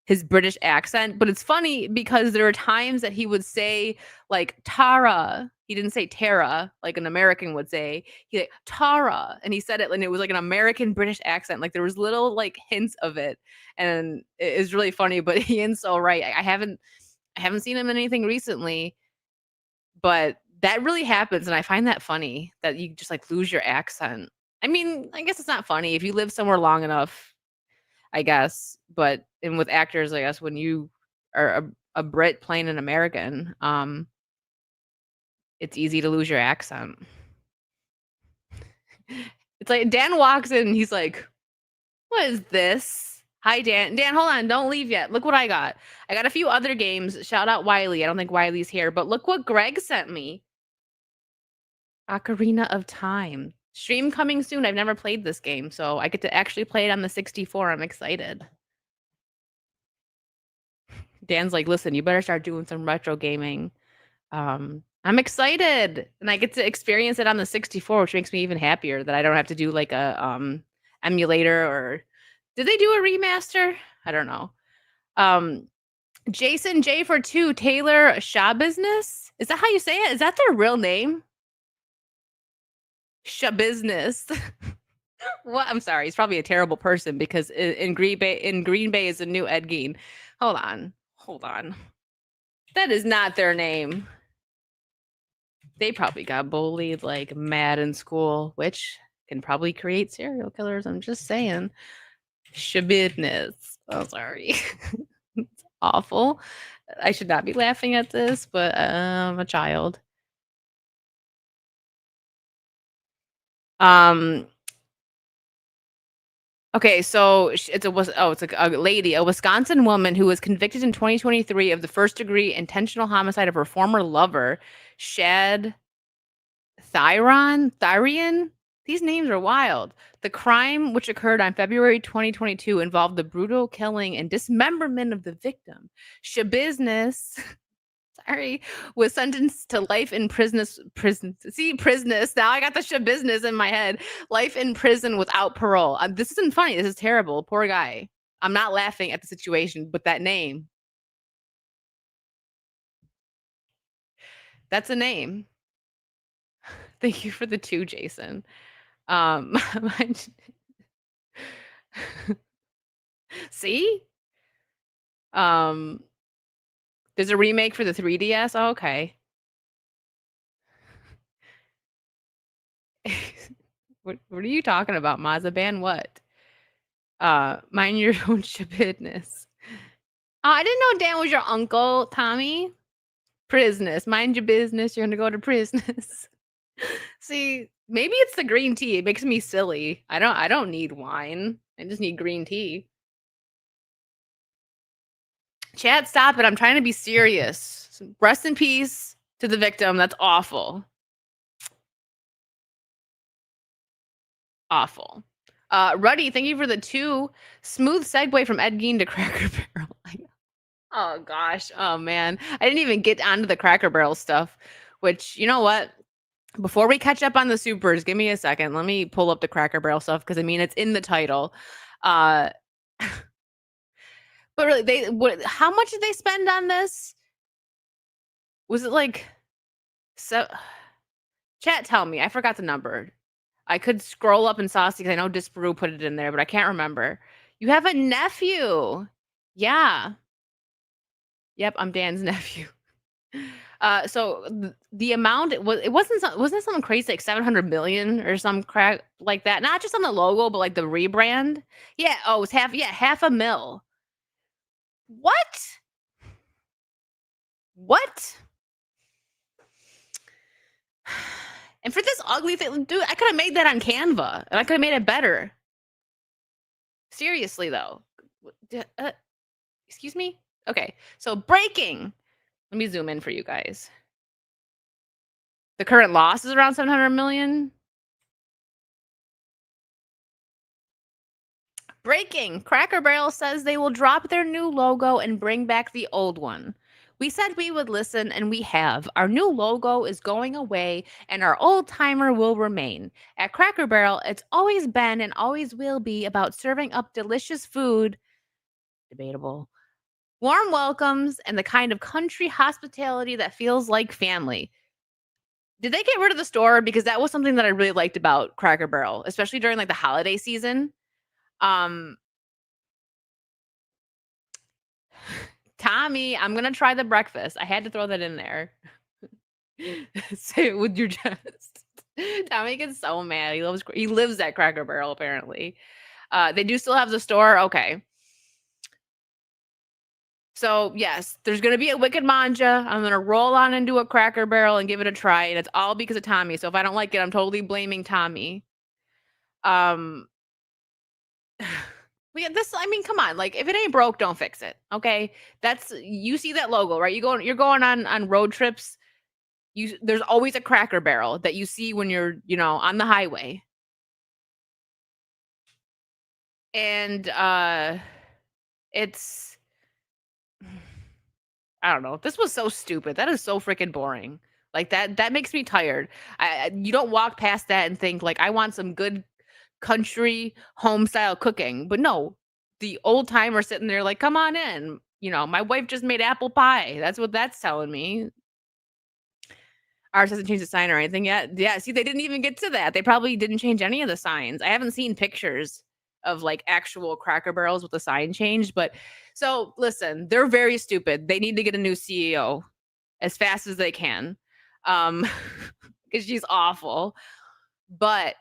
his British accent, but it's funny because there are times that he would say like Tara. He didn't say Tara like an American would say. He like Tara, and he said it and it was like an American British accent. Like there was little like hints of it, and it is really funny. But Ian's so right. I haven't seen him in anything recently, but that really happens, and I find that funny that you just like lose your accent. I mean, I guess it's not funny if you live somewhere long enough, I guess. But and with actors, I guess when you are a Brit playing an American, it's easy to lose your accent. It's like Dan walks in and he's like, "What is this?" Hi, Dan. Dan, hold on. Don't leave yet. Look what I got. I got a few other games. Shout out Wiley. I don't think Wiley's here, but look what Greg sent me. Ocarina of Time. Stream coming soon. I've never played this game, so I get to actually play it on the 64. I'm excited. Dan's like, listen, you better start doing some retro gaming. I'm excited, and I get to experience it on the 64, which makes me even happier that I don't have to do like a emulator. Or did they do a remaster? I don't know. Jason J for 2, Taylor Shaw Business. Is that how you say it? Is that their real name? Shaw Business. What? I'm sorry. He's probably a terrible person because in Green Bay is a new Ed Gein. Hold on. That is not their name. They probably got bullied like mad in school, which can probably create serial killers. I'm just saying. Shabidness. Oh, sorry. It's awful. I should not be laughing at this, but I'm a child. Okay, so it's a lady, a Wisconsin woman who was convicted in 2023 of the first-degree intentional homicide of her former lover, Shad Thyrion? These names are wild. The crime, which occurred on February 2022, involved the brutal killing and dismemberment of the victim. Shabiznes, sorry, was sentenced to life in prison. Prisoners. Now I got the shabiznes in my head. Life in prison without parole. This isn't funny. This is terrible. Poor guy. I'm not laughing at the situation, but that name. That's a name. Thank you for the 2, Jason. Um, See? Um, there's a remake for the 3DS? Oh, okay. What are you talking about, Mazaban? What? Mind your own business. Oh, I didn't know Dan was your uncle, Tommy. Prisoners. Mind your business. You're gonna go to prisoners. See, maybe it's the green tea. It makes me silly. I don't need wine. I just need green tea. Chat, stop it. I'm trying to be serious. Rest in peace to the victim. That's awful. Awful. Ruddy, thank you for the 2. Smooth segue from Ed Gein to Cracker Barrel. Oh gosh. Oh man. I didn't even get onto the Cracker Barrel stuff, which, you know what? Before we catch up on the supers, give me a second. Let me pull up the Cracker Barrel stuff because I mean it's in the title. Uh but really how much did they spend on this? Was it like so chat tell me. I forgot the number. I could scroll up in Saucy because I know Disparu put it in there, but I can't remember. You have a nephew. Yeah. Yep, I'm Dan's nephew. So the amount wasn't something crazy like 700 million or some crap like that. Not just on the logo, but like the rebrand. Yeah. Oh, it was half a mil. What? What? And for this ugly thing, dude, I could have made that on Canva and I could have made it better. Seriously though. Excuse me? Okay. So breaking. Let me zoom in for you guys. The current loss is around 700 million. Breaking. Cracker Barrel says they will drop their new logo and bring back the old one. We said we would listen, and we have. Our new logo is going away, and our old timer will remain. At Cracker Barrel, it's always been and always will be about serving up delicious food, debatable, warm welcomes, and the kind of country hospitality that feels like family. Did they get rid of the store? Because that was something that I really liked about Cracker Barrel, especially during like the holiday season. Um, Tommy, I'm gonna try the breakfast. I had to throw that in there. Say it with your chest. Tommy gets so mad. He lives at Cracker Barrel apparently. They do still have the store. Okay. So yes, there's gonna be a Wicked Manja. I'm gonna roll on into a Cracker Barrel and give it a try, and it's all because of Tommy. So if I don't like it, I'm totally blaming Tommy. Um, yeah, this. I mean, come on. Like, if it ain't broke, don't fix it. Okay, that's you see that logo, right? You're going on road trips. There's always a Cracker Barrel that you see when you're on the highway, and it's I don't know. This was so stupid. That is so freaking boring. Like that makes me tired. You don't walk past that and think like I want some good country home style cooking. But no, the old timer sitting there like, come on in. My wife just made apple pie. That's what that's telling me. Ours hasn't changed the sign or anything yet. Yeah, see, they didn't even get to that. They probably didn't change any of the signs. I haven't seen pictures of like actual Cracker Barrels with the sign changed. But so listen, they're very stupid. They need to get a new CEO as fast as they can. Because she's awful. But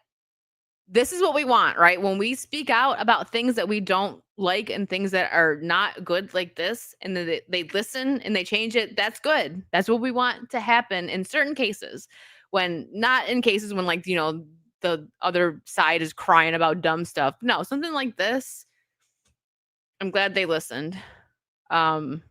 this is what we want, right? When we speak out about things that we don't like and things that are not good like this, and then they listen and they change it, that's good. That's what we want to happen in certain cases. When not in cases when like, the other side is crying about dumb stuff. No, something like this, I'm glad they listened. Um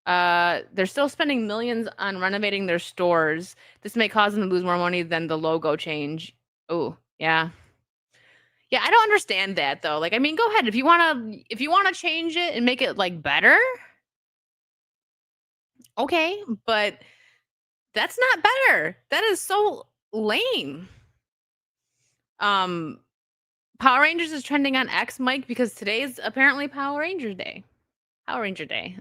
they're still spending millions on renovating their stores. This may cause them to lose more money than the logo change. Oh, yeah. Yeah, I don't understand that though. Like, I mean, go ahead if you wanna change it and make it like better, okay, but that's not better. That is so lame. Um, Power Rangers is trending on X, Mike, because today is apparently Power Ranger Day. Power Ranger Day.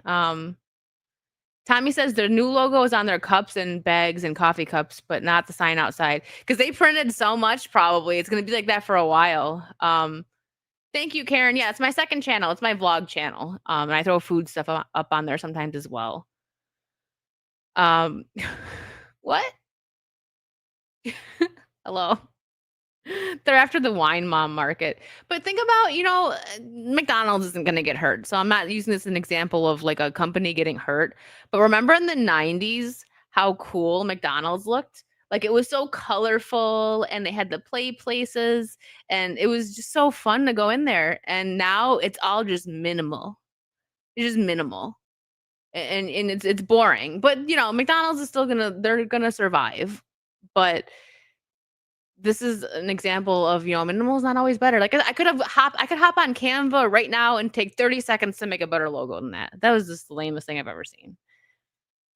Tommy says their new logo is on their cups and bags and coffee cups, but not the sign outside because they printed so much. Probably it's gonna be like that for a while. Thank you, Karen. Yeah, it's my second channel. It's my vlog channel. And I throw food stuff up on there sometimes as well. Um, what? Hello. They're after the wine mom market. But think about, McDonald's isn't going to get hurt. So I'm not using this as an example of like a company getting hurt. But remember in the 90s how cool McDonald's looked? Like it was so colorful and they had the play places and it was just so fun to go in there. And now it's all just minimal. It's just minimal. And it's boring. But McDonald's is still they're gonna survive. But this is an example of, minimal is not always better. Like I could hop on Canva right now and take 30 seconds to make a better logo than that. That was just the lamest thing I've ever seen.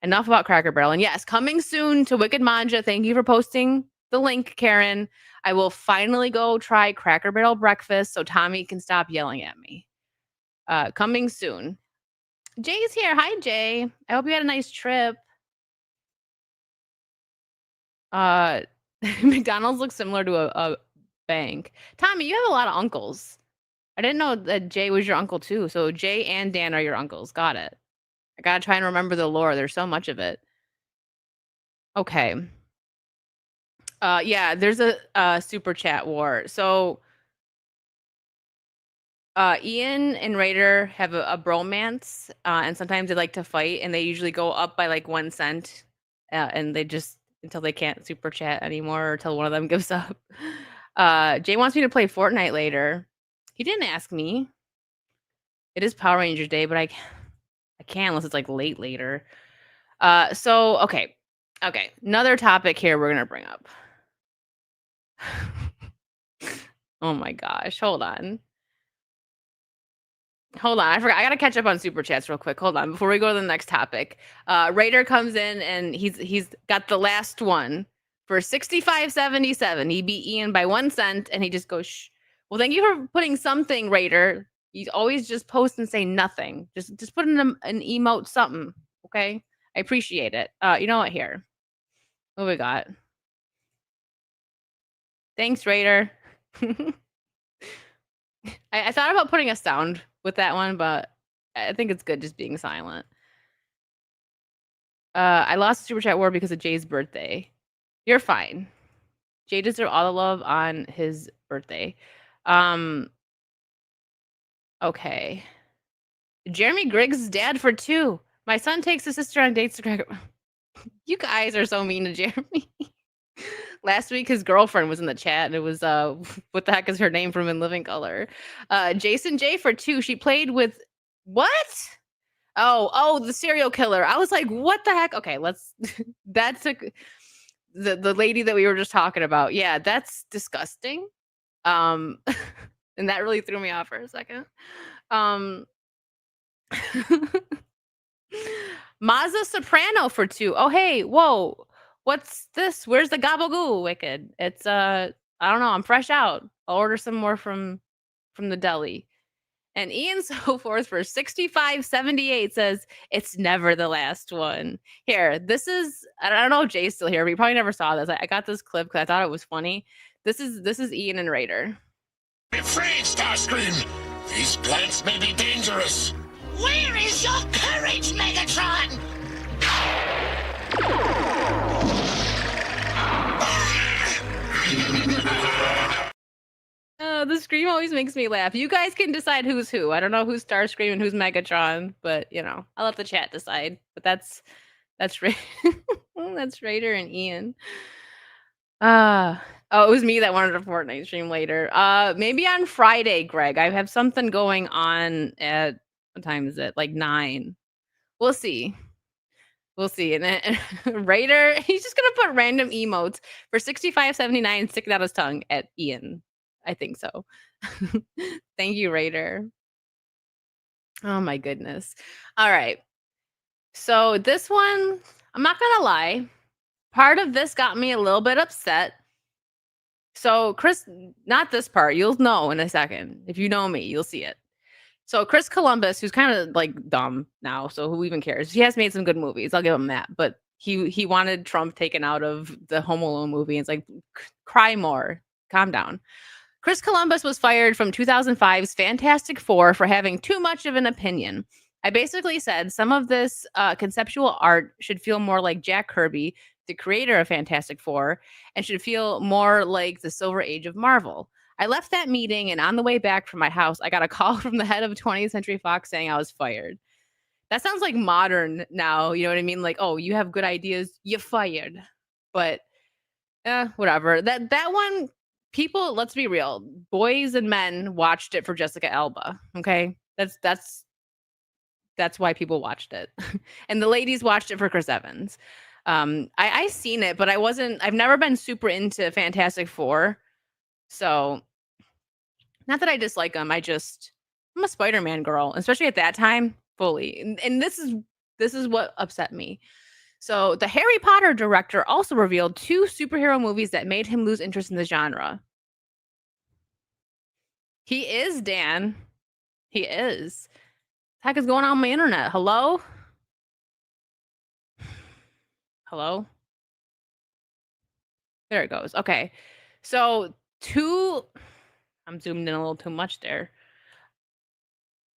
Enough about Cracker Barrel. And yes, coming soon to Wicked Manja. Thank you for posting the link, Karen. I will finally go try Cracker Barrel breakfast so Tommy can stop yelling at me. Coming soon. Jay's here. Hi, Jay. I hope you had a nice trip. McDonald's looks similar to a bank. Tommy, you have a lot of uncles. I didn't know that Jay was your uncle too. So Jay and Dan are your uncles. Got it. I gotta try and remember the lore. There's so much of it. Okay. Yeah, there's a super chat war. So Ian and Raider have a bromance, and sometimes they like to fight, and they usually go up by like 1 cent, and they just until they can't super chat anymore or until one of them gives up. Jay wants me to play Fortnite later. He didn't ask me. It is Power Rangers Day, but I can't unless it's like later. So okay. Another topic here we're gonna bring up. Oh my gosh, hold on. I forgot. I gotta catch up on super chats real quick. Hold on, before we go to the next topic. Raider comes in and he's got the last one for 65.77. He beat Ian by 1 cent, and he just goes, "Shh." Well, thank you for putting something, Raider. You always just post and say nothing. Just put in an emote, something. Okay, I appreciate it. You know what? Here, what we got? Thanks, Raider. I thought about putting a sound with that one, but I think it's good just being silent. I lost the super chat war because of Jay's birthday. You're fine. Jay deserves all the love on his birthday. Okay. Jeremy Griggs' dad for 2. My son takes his sister on dates to crack. You guys are so mean to Jeremy. Last week, his girlfriend was in the chat, and it was what the heck is her name from In Living Color? Jason J for 2. She played with what? Oh, the serial killer. I was like, what the heck? Okay, let's. That's the lady that we were just talking about. Yeah, that's disgusting. And that really threw me off for a second. Mazza Soprano for 2. Oh, hey, whoa. What's this? Where's the gabagoo, Wicked? It's I don't know. I'm fresh out. I'll order some more from the deli. And Ian So Forth for 65.78 says it's never the last one. Here, this is I don't know if Jay's still here, but you probably never saw this. I got this clip because I thought it was funny. This is Ian and Raider. Be afraid, Starscream. These plants may be dangerous. Where is your courage, Megatron? Oh, the scream always makes me laugh. You guys can decide who's who. I don't know who's Starscream and who's Megatron, but I'll let the chat decide. But that's that's Raider and Ian. It was me that wanted a Fortnite stream later. Maybe on Friday, Greg. I have something going on at what time is it? Like 9. We'll see. We'll see. And then Raider, he's just gonna put random emotes for 65.79 sticking out his tongue at Ian. I think so. Thank you, Raider. Oh my goodness. All right. So this one, I'm not gonna lie. Part of this got me a little bit upset. So Chris, not this part. You'll know in a second. If you know me, you'll see it. So Chris Columbus, who's kind of like dumb now, so who even cares? He has made some good movies. I'll give him that. But he wanted Trump taken out of the Home Alone movie. It's like cry more. Calm down. Chris Columbus was fired from 2005's Fantastic Four for having too much of an opinion. I basically said some of this conceptual art should feel more like Jack Kirby, the creator of Fantastic Four, and should feel more like the Silver Age of Marvel. I left that meeting, and on the way back from my house, I got a call from the head of 20th Century Fox saying I was fired. That sounds like modern now. You know what I mean? Like, oh, you have good ideas, you fired. But whatever. That one, people, let's be real. Boys and men watched it for Jessica Alba. Okay. That's why people watched it. And the ladies watched it for Chris Evans. I seen it, but I've never been super into Fantastic Four. So not that I dislike them. I'm a Spider-Man girl, especially at that time, fully. And this is what upset me. So the Harry Potter director also revealed 2 superhero movies that made him lose interest in the genre. He is, Dan. He is. What the heck is going on my internet? Hello? Hello? There it goes. Okay. So I'm zoomed in a little too much there.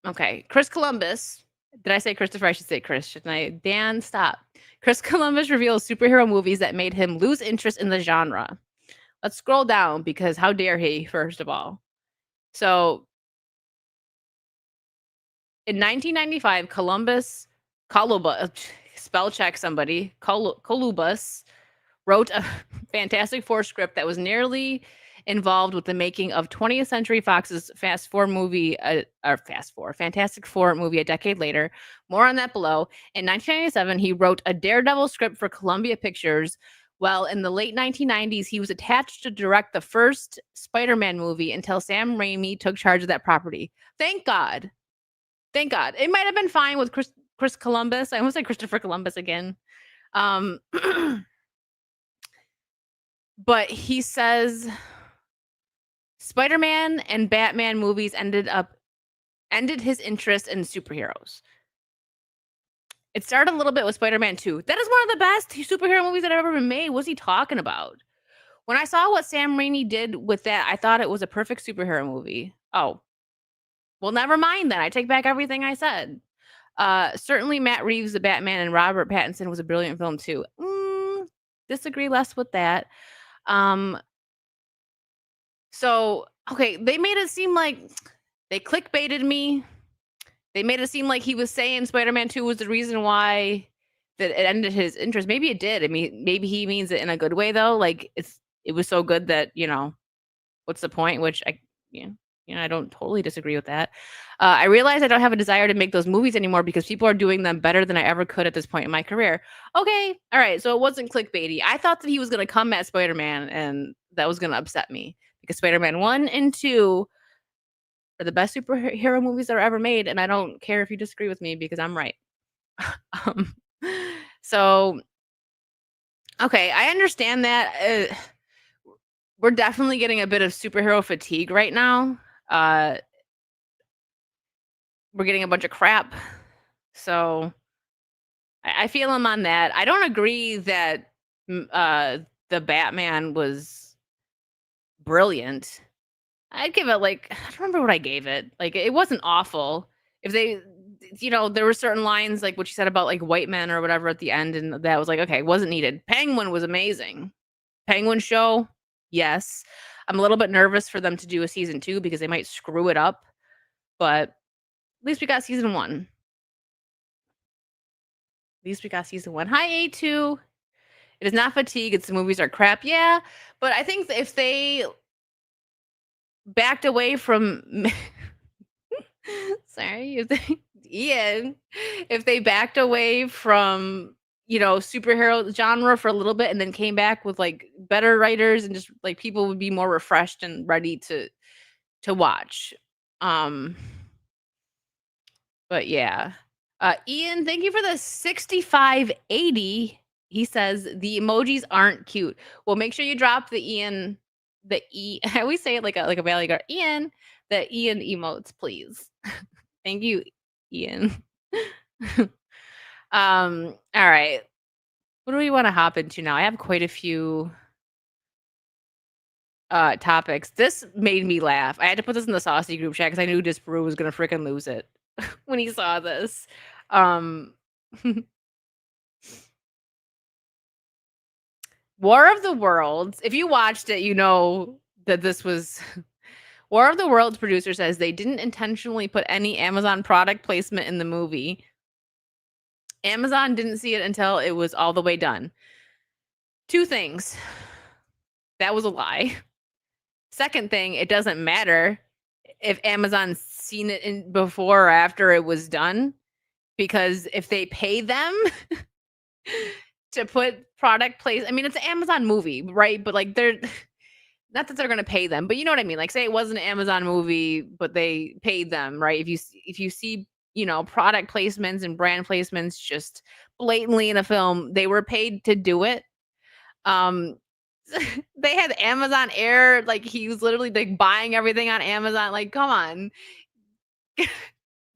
Okay. Chris Columbus. Did I say Christopher? I should say Chris, shouldn't I? Dan, stop. Chris Columbus reveals superhero movies that made him lose interest in the genre. Let's scroll down because how dare he, first of all. So in 1995, Columbus, spell check somebody, Columbus wrote a Fantastic Four script that was nearly involved with the making of 20th Century Fox's Fantastic Four movie a decade later. More on that below. In 1997, he wrote a Daredevil script for Columbia Pictures. Well, in the late 1990s, he was attached to direct the first Spider-Man movie until Sam Raimi took charge of that property. Thank God. Thank God. It might have been fine with Chris Columbus. I almost said Christopher Columbus again. But he says Spider-Man and Batman movies ended his interest in superheroes. It started a little bit with Spider-Man 2. That is one of the best superhero movies that have ever been made. What's he talking about? When I saw what Sam Raimi did with that, I thought it was a perfect superhero movie. Oh. Well, never mind then. I take back everything I said. Certainly Matt Reeves' The Batman and Robert Pattinson was a brilliant film too. Disagree less with that. So, okay, they made it seem like they clickbaited me. They made it seem like he was saying Spider-Man 2 was the reason why that it ended his interest. Maybe it did. I mean, maybe he means it in a good way though. Like it was so good that, what's the point? Which I don't totally disagree with that. I realize I don't have a desire to make those movies anymore because people are doing them better than I ever could at this point in my career. Okay, all right. So it wasn't clickbaity. I thought that he was going to come at Spider-Man and that was going to upset me because Spider-Man 1 and 2 are the best superhero movies that are ever made. And I don't care if you disagree with me because I'm right. So, okay, I understand that. We're definitely getting a bit of superhero fatigue right now. We're getting a bunch of crap. So I feel him on that. I don't agree that the Batman was brilliant. I'd give it I don't remember what I gave it. Like it wasn't awful. If they there were certain lines like what you said about like white men or whatever at the end, and that was like, okay, wasn't needed. Penguin was amazing. Penguin show, yes. I'm a little bit nervous for them to do a season 2 because they might screw it up. But at least we got season 1. At least we got season 1. Hi, A2. It is not fatigue. It's the movies are crap. Yeah. But I think if they backed away from sorry, Ian, if they backed away from superhero genre for a little bit and then came back with like better writers and just like people would be more refreshed and ready to watch. But yeah. Ian, thank you for the 6580. He says the emojis aren't cute. Well, make sure you drop the Ian, I always say it like a Valley Guard. Ian, the Ian emotes, please. Thank you, Ian. All right. What do we want to hop into now? I have quite a few topics. This made me laugh. I had to put this in the saucy group chat because I knew Disparu was gonna freaking lose it when he saw this. Um War of the Worlds. If you watched it, you know that this was War of the Worlds producer says they didn't intentionally put any Amazon product placement in the movie. Amazon didn't see it until it was all the way done. Two things. That was a lie. Second thing, it doesn't matter if Amazon's seen it in before or after it was done, because if they pay them to put product place, I mean, it's an Amazon movie, right? But like they're not that they're gonna pay them, but you know what I mean. Like, say it wasn't an Amazon movie, but they paid them, right? If you see, you know, product placements and brand placements just blatantly in a film, they were paid to do it. Um, they had Amazon Air, like he was literally like buying everything on Amazon. Like, come on,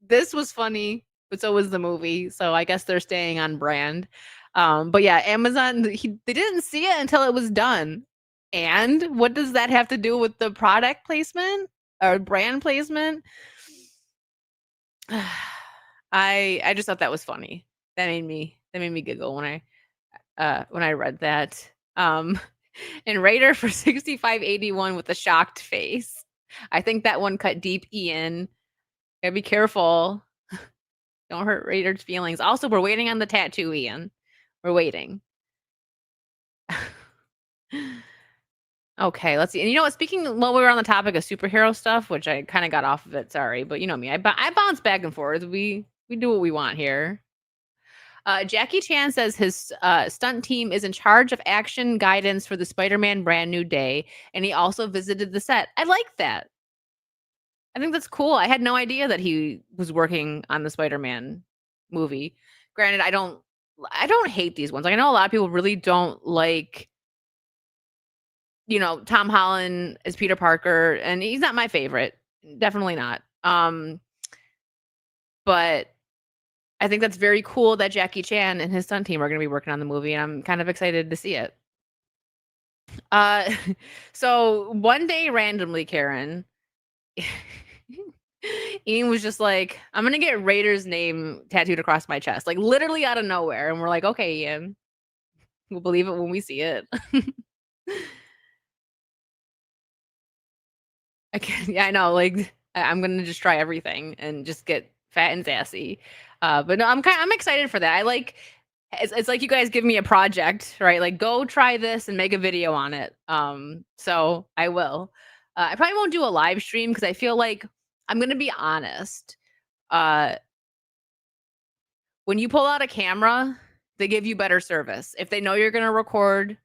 this was funny, but so was the movie. So I guess they're staying on brand. But yeah, Amazon, they didn't see it until it was done. And what does that have to do with the product placement or brand placement? I just thought that was funny. That made me giggle when I read that. And Raider for 6581 with a shocked face. I think that one cut deep, Ian. Gotta be careful. Don't hurt Raider's feelings. Also, we're waiting on the tattoo, Ian. We're waiting. Okay, let's see. And you know what? Speaking while we were on the topic of superhero stuff, which I kind of got off of it, sorry, but you know me, I bounce back and forth. We do what we want here. Jackie Chan says his stunt team is in charge of action guidance for the Spider-Man Brand New Day, and he also visited the set. I like that. I think that's cool. I had no idea that he was working on the Spider-Man movie. Granted, I don't hate these ones. Like, I know a lot of people really don't like, you know, Tom Holland as Peter Parker, and he's not my favorite. Definitely not. But I think that's very cool that Jackie Chan and his stunt team are going to be working on the movie, and I'm kind of excited to see it. Uh, so one day randomly, Karen, Ian was just like, "I'm gonna get Raider's name tattooed across my chest," like literally out of nowhere, and we're like, "Okay, Ian, we'll believe it when we see it." I can Yeah, I know. Like, I'm gonna just try everything and just get fat and sassy. But no, I'm excited for that. I like it's like you guys give me a project, right? Like, go try this and make a video on it. So I will. I probably won't do a live stream because I feel like I'm gonna be honest. Uh, when you pull out a camera, they give you better service. If they know you're gonna record,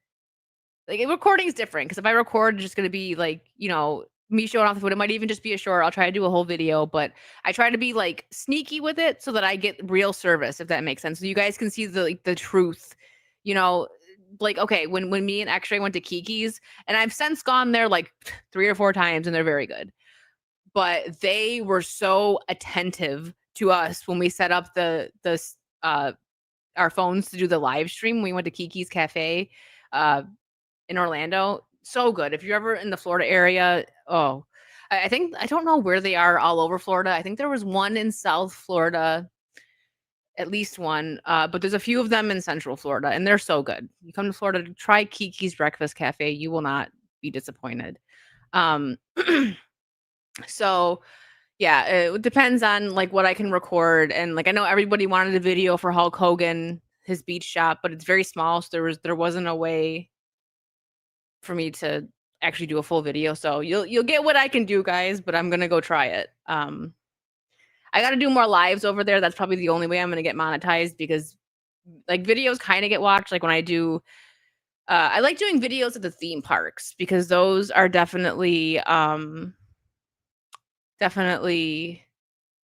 like, recording is different because if I record, it's just gonna be like, you know, me showing off the food. It might even just be a short. I'll try to do a whole video, but I try to be like sneaky with it so that I get real service, if that makes sense. So you guys can see the like the truth. You know, like, okay, when me and X-Ray went to Kiki's, and I've since gone there like 3 or 4 times, and they're very good. But they were so attentive to us when we set up uh our phones to do the live stream. We went to Kiki's Cafe. In Orlando. So good. If you're ever in the Florida area, oh, I think I don't know where they are all over Florida. I think there was one in South Florida, at least one, but there's a few of them in Central Florida, and they're so good. You come to Florida to try Kiki's Breakfast Cafe, you will not be disappointed. Um, so yeah, it depends on like what I can record, and like I know everybody wanted a video for Hulk Hogan, his beach shop, but it's very small, so there wasn't a way for me to actually do a full video. So you'll get what I can do, guys, but I'm gonna go try it. I gotta do more lives over there. That's probably the only way I'm gonna get monetized because like videos kind of get watched. Like when I do I like doing videos at the theme parks because those are definitely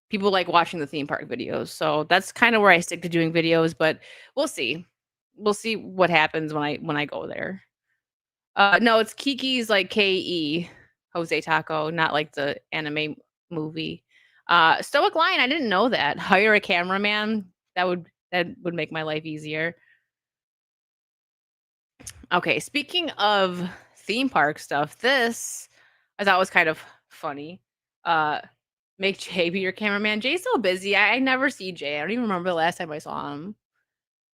people like watching the theme park videos. So that's kind of where I stick to doing videos, but we'll see. We'll see what happens when I go there. No, it's Kiki's like Ke Jose Taco, not like the anime movie. Stoic Lion, I didn't know that. Hire a cameraman. That would make my life easier. Okay, speaking of theme park stuff, this I thought was kind of funny. Uh Make Jay be your cameraman. Jay's so busy. I never see Jay. I don't even remember the last time I saw him.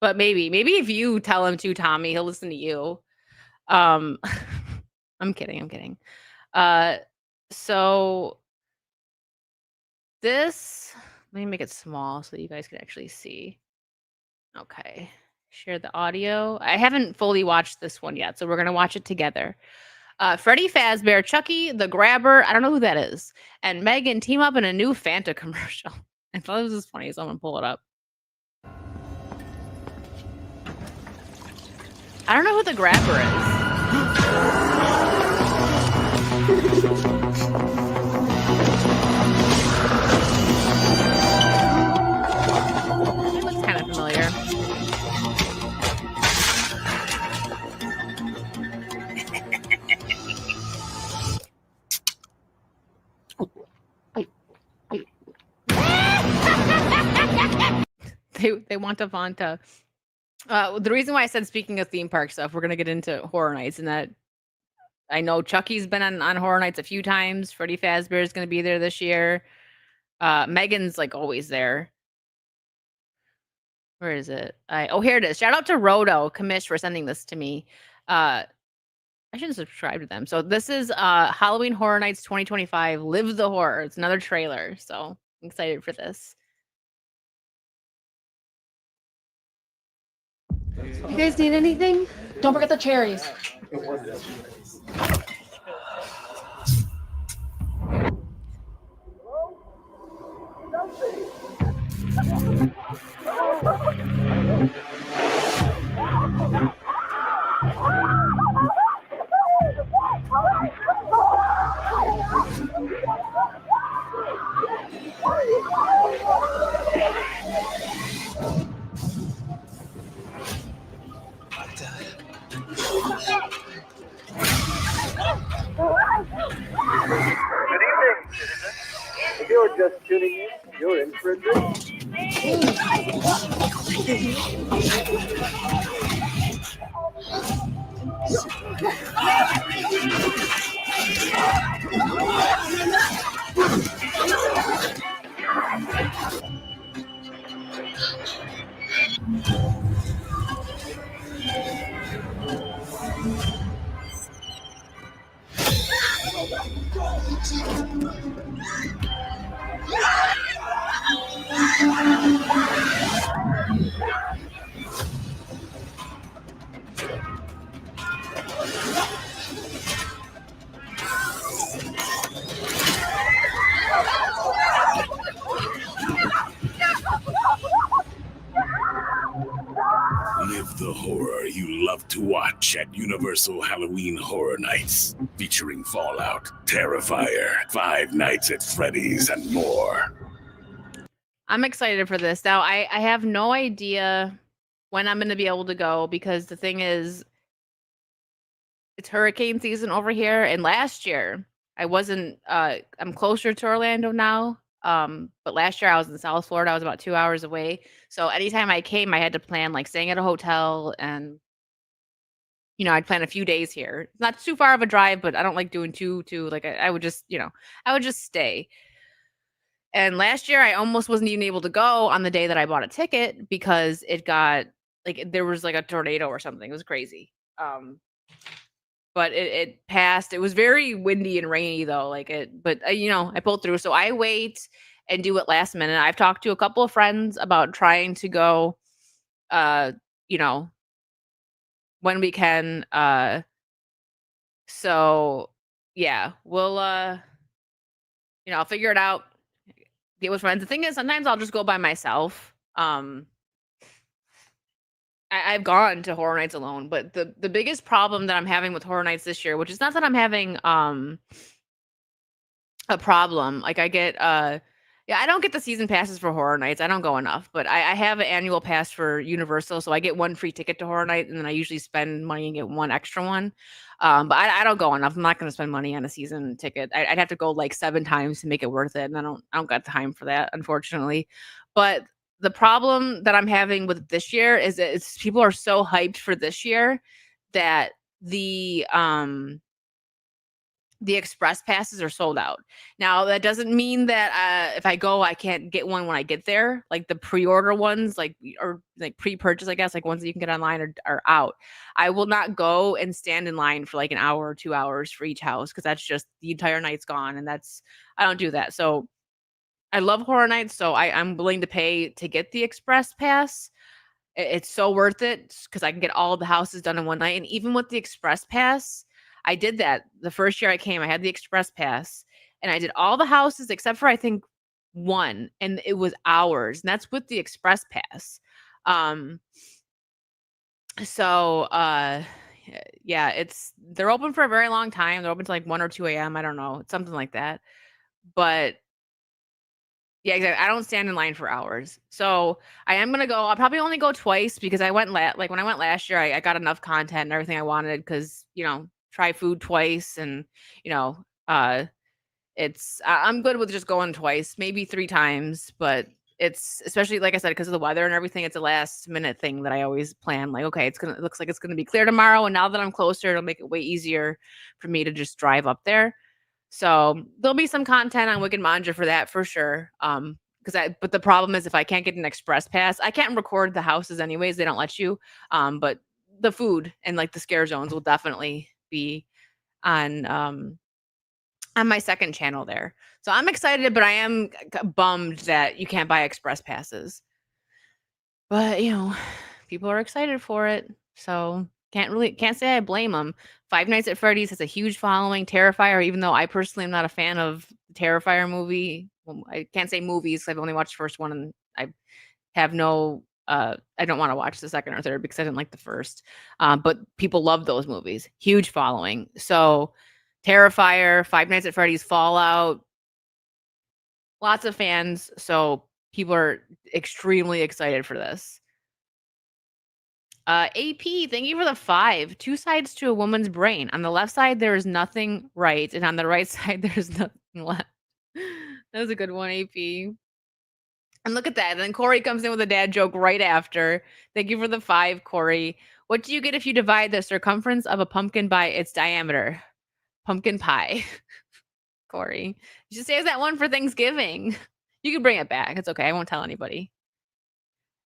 But maybe if you tell him to, Tommy, he'll listen to you. Um I'm kidding, I'm kidding. Uh so this let me make it small so that you guys can actually see. Okay. Share the audio. I haven't fully watched this one yet, so we're gonna watch it together. Freddy Fazbear, Chucky the Grabber, I don't know who that is, and Megan team up in a new Fanta commercial. I thought this was funny, so I'm gonna pull it up. I don't know who the Grabber is. He looks kind of familiar. They want a Fanta. The reason why I said speaking of theme park stuff, we're gonna get into Horror Nights, and that I know Chucky's been on Horror Nights a few times. Freddy Fazbear is gonna be there this year. Megan's like always there. Where is it? Here it is. Shout out to Roto Commish for sending this to me. I should subscribe to them. So this is Halloween Horror Nights 2025. Live the Horror. It's another trailer. So I'm excited for this. You guys need anything? Don't forget the cherries. Good evening, citizens. If you're just tuning in, you're in for a treat. Live the horror you love to watch at Universal Halloween Horror Nights, featuring Fallout, Terrifier, Five Nights at Freddy's, and more. I'm excited for this. Now, I have no idea when I'm going to be able to go, because the thing is, it's hurricane season over here. And last year, I wasn't, I'm closer to Orlando now. But last year I was in South Florida. I was about 2 hours away. So anytime I came, I had to plan like staying at a hotel, and I'd plan a few days here. It's not too far of a drive, but I don't like doing too like I would just, I would just stay. And last year I almost wasn't even able to go on the day that I bought a ticket, because it got there was like a tornado or something. It was crazy. But it passed. It was very windy and rainy though. But I pulled through. So I wait and do it last minute. I've talked to a couple of friends about trying to go, when we can. So yeah, we'll, I'll figure it out. Get with friends. The thing is, sometimes I'll just go by myself. I've gone to Horror Nights alone, but the biggest problem that I'm having with Horror Nights this year, which is not that I'm having a problem, like I get Yeah, I don't get the season passes for Horror Nights. I don't go enough, but I have an annual pass for Universal, so I get one free ticket to Horror Night, and then I usually spend money and get one extra one. But I don't go enough. I'm not going to spend money on a season ticket. I'd have to go like 7 times to make it worth it, and I don't got time for that, unfortunately. But the problem that I'm having with this year is that people are so hyped for this year that the express passes are sold out. Now, that doesn't mean that if I go, I can't get one when I get there. Like the pre-order ones, or pre-purchase, I guess, like ones that you can get online are out. I will not go and stand in line for like an hour or 2 hours for each house because that's just the entire night's gone, and I don't do that. So I love Horror Nights, so I'm willing to pay to get the express pass. It's so worth it because I can get all the houses done in one night. And even with the express pass, I did that the first year I came. I had the express pass and I did all the houses except for I think one, and it was hours. And that's with the express pass. So yeah, they're open for a very long time. They're open to like 1 or 2 a.m. I don't know. It's something like that. But yeah, exactly. I don't stand in line for hours. So I am gonna go. I'll probably only go twice because I went like when I went last year, I got enough content and everything I wanted because try food twice and you know, I'm good with just going twice, maybe 3 times, but it's especially like I said, because of the weather and everything, it's a last minute thing that I always plan. Like, okay, it looks like it's gonna be clear tomorrow, and now that I'm closer, it'll make it way easier for me to just drive up there. So there'll be some content on Wicked Manja for that for sure. But the problem is if I can't get an express pass, I can't record the houses anyways. They don't let you. But the food and like the scare zones will definitely be on my second channel there. So I'm excited, but I am bummed that you can't buy express passes. But people are excited for it. So can't say I blame them. Five Nights at Freddy's has a huge following. Terrifier, even though I personally am not a fan of the Terrifier movie. Well, I can't say movies. I've only watched the first one, and I have no. I don't want to watch the second or third because I didn't like the first. But people love those movies. Huge following. So Terrifier, Five Nights at Freddy's, Fallout. Lots of fans. So people are extremely excited for this. AP, thank you for the 5. 2 sides to a woman's brain. On the left side, there is nothing right, and on the right side, there's nothing left. That was a good one, AP. And look at that. And then Corey comes in with a dad joke right after. Thank you for the 5, Corey. What do you get if you divide the circumference of a pumpkin by its diameter? Pumpkin pie. Corey. You should save that one for Thanksgiving. You can bring it back. It's okay. I won't tell anybody.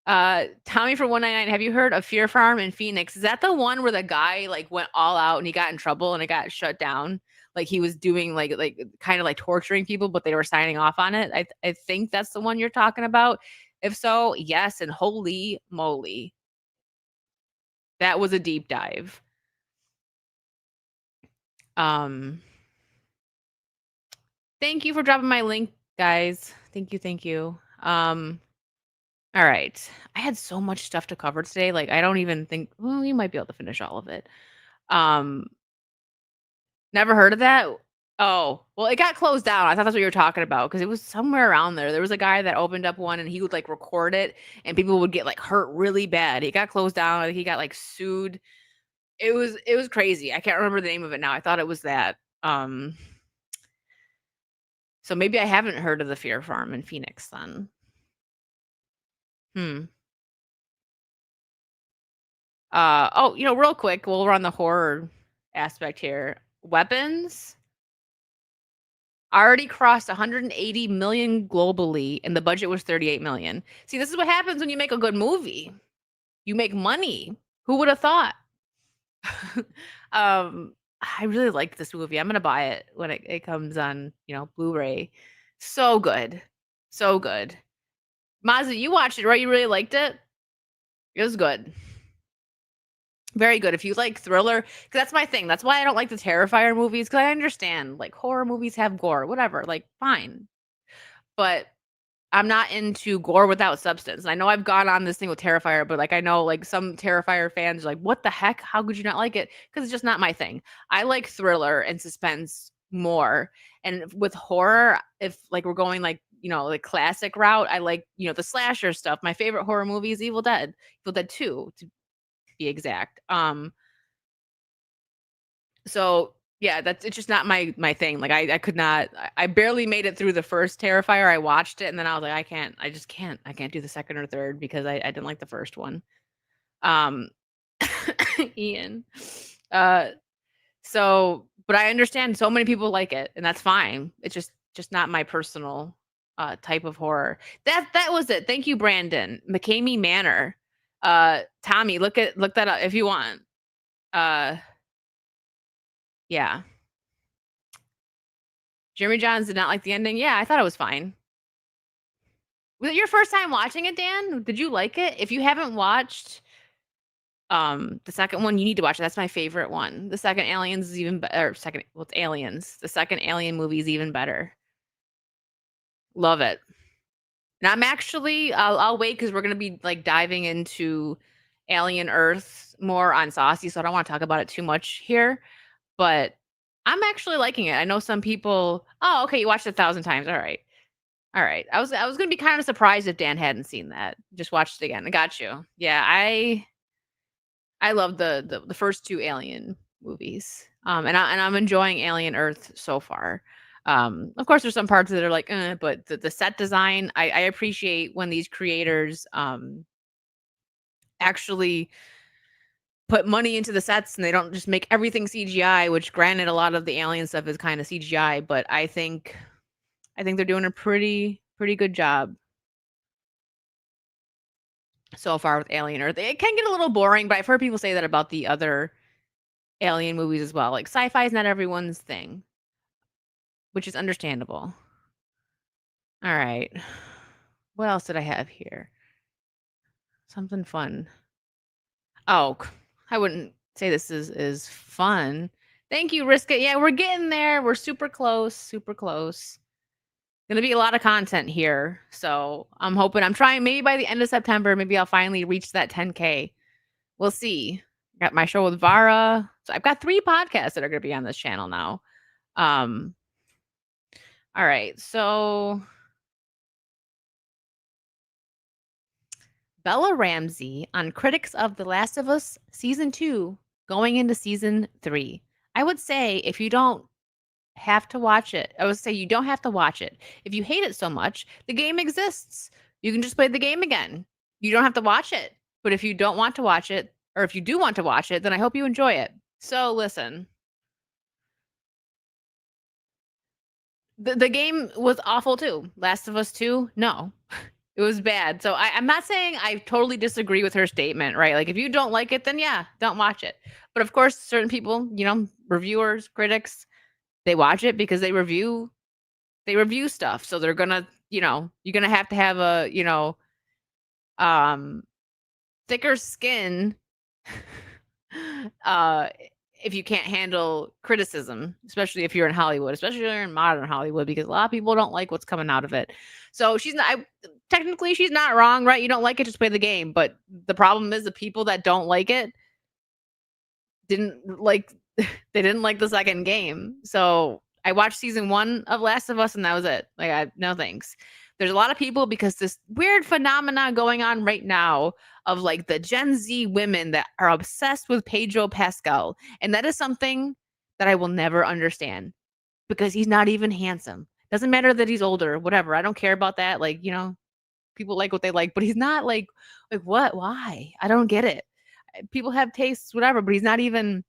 Tommy for 199. Have you heard of Fear Farm in Phoenix? Is that the one where the guy like went all out and he got in trouble and it got shut down? Like he was doing like kind of like torturing people, but they were signing off on it. I think that's the one you're talking about. If so, yes, and holy moly. That was a deep dive. Thank you for dropping my link, guys. Thank you. All right. I had so much stuff to cover today. Like, I don't even think, well, you might be able to finish all of it. Never heard of that? Oh, well, it got closed down. I thought that's what you were talking about because it was somewhere around there. There was a guy that opened up one and he would like record it and people would get like hurt really bad. He got closed down. He got like sued. It was crazy. I can't remember the name of it now. I thought it was that. So maybe I haven't heard of the Fear Farm in Phoenix then. Real quick, we're on the horror aspect here. Weapons already crossed 180 million globally, and the budget was 38 million. See, this is what happens when you make a good movie. You make money. Who would have thought? I really like this movie. I'm gonna buy it when it comes on, Blu-ray. So good. So good. Mazu, you watched it, right? You really liked it? It was good. Very good. If you like thriller, because that's my thing. That's why I don't like the Terrifier movies, because I understand, like, horror movies have gore, whatever, like, fine. But I'm not into gore without substance. I know I've gone on this thing with Terrifier, but, like, I know, like, some Terrifier fans are like, what the heck? How could you not like it? Because it's just not my thing. I like thriller and suspense more. And with horror, if, like, we're going, like, the classic route. I like, the slasher stuff. My favorite horror movie is Evil Dead 2 to be exact. So yeah, it's just not my thing. Like I could not, I barely made it through the first Terrifier. I watched it and then I was like, I can't do the second or third because I didn't like the first one. Ian. So, but I understand so many people like it and that's fine. It's just not my personal type of horror. That was it. Thank you, Brandon. McCamey Manor. Tommy, look that up if you want. Yeah. Jeremy Johns did not like the ending. Yeah, I thought it was fine. Was it your first time watching it, Dan? Did you like it? If you haven't watched the second one, you need to watch it. That's my favorite one. The second Aliens is even better. It's Aliens. The second Alien movie is even better. Love it. And I'm actually I'll wait because we're gonna be like diving into Alien Earth more on Saucy, so I don't want to talk about it too much here. But I'm actually liking it. I know some people. Oh, okay, you watched it 1,000 times. All right. I was gonna be kind of surprised if Dan hadn't seen that. Just watched it again. I got you. Yeah, I love the first 2 Alien movies. And I'm enjoying Alien Earth so far. Of course, there's some parts that are like, but the set design, I appreciate when these creators actually put money into the sets and they don't just make everything CGI, which granted a lot of the alien stuff is kind of CGI, but I think they're doing a pretty good job so far with Alien Earth. It can get a little boring, but I've heard people say that about the other alien movies as well. Like sci-fi is not everyone's thing, which is understandable. All right. What else did I have here? Something fun. Oh, I wouldn't say this is fun. Thank you, Risk It. Yeah, we're getting there. We're super close, super close. Gonna be a lot of content here. So I'm trying maybe by the end of September, maybe I'll finally reach that 10K. We'll see. Got my show with Vara. So I've got 3 podcasts that are gonna be on this channel now. All right, so Bella Ramsey on critics of The Last of Us season 2 going into season 3. I would say if you don't have to watch it, I would say you don't have to watch it. If you hate it so much, the game exists. You can just play the game again. You don't have to watch it. But if you don't want to watch it, or if you do want to watch it, then I hope you enjoy it. So listen. The game was awful too. Last of Us 2, no. It was bad. So I'm not saying I totally disagree with her statement, right? Like if you don't like it, then yeah, don't watch it. But of course, certain people, reviewers, critics, they watch it because they review stuff. So they're gonna, you're gonna have to have a, thicker skin if you can't handle criticism, especially if you're in Hollywood, especially if you're in modern Hollywood, because a lot of people don't like what's coming out of it. So technically she's not wrong, right? You don't like it, just play the game. But the problem is the people that don't like it they didn't like the second game. So I watched season 1 of Last of Us and that was it. Like no thanks. There's a lot of people because this weird phenomena going on right now of like the Gen Z women that are obsessed with Pedro Pascal. And that is something that I will never understand because he's not even handsome. Doesn't matter that he's older, whatever. I don't care about that. Like, people like what they like, but he's not like what? Why? I don't get it. People have tastes, whatever, but he's not even,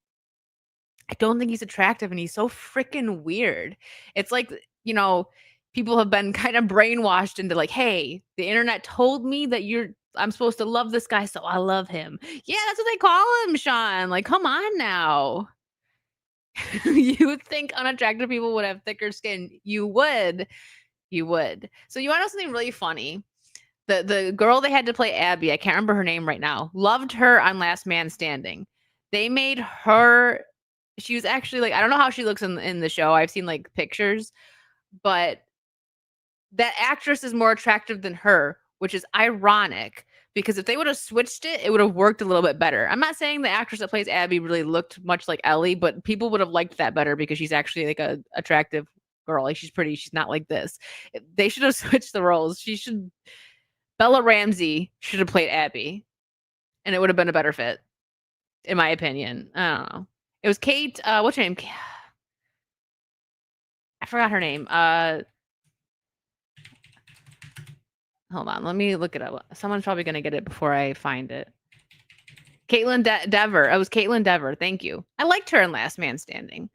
I don't think he's attractive and he's so freaking weird. It's like, people have been kind of brainwashed into like, hey, the internet told me that I'm supposed to love this guy, so I love him. Yeah, that's what they call him, Sean. Like, come on now. You would think unattractive people would have thicker skin. You would. So you want to know something really funny? The girl they had to play Abby, I can't remember her name right now, loved her on Last Man Standing. They made her, she was actually like, I don't know how she looks in the show. I've seen like pictures, but that actress is more attractive than her, which is ironic because if they would have switched it, it would have worked a little bit better. I'm not saying the actress that plays Abby really looked much like Ellie, but people would have liked that better because she's actually like a attractive girl. Like she's pretty. She's not like this. They should have switched the roles. Bella Ramsey should have played Abby, and it would have been a better fit, in my opinion. I don't know. It was Kate. What's her name? I forgot her name. Hold on. Let me look it up. Someone's probably gonna get it before I find it. Caitlin Dever. It was Caitlin Dever. Thank you. I liked her in Last Man Standing.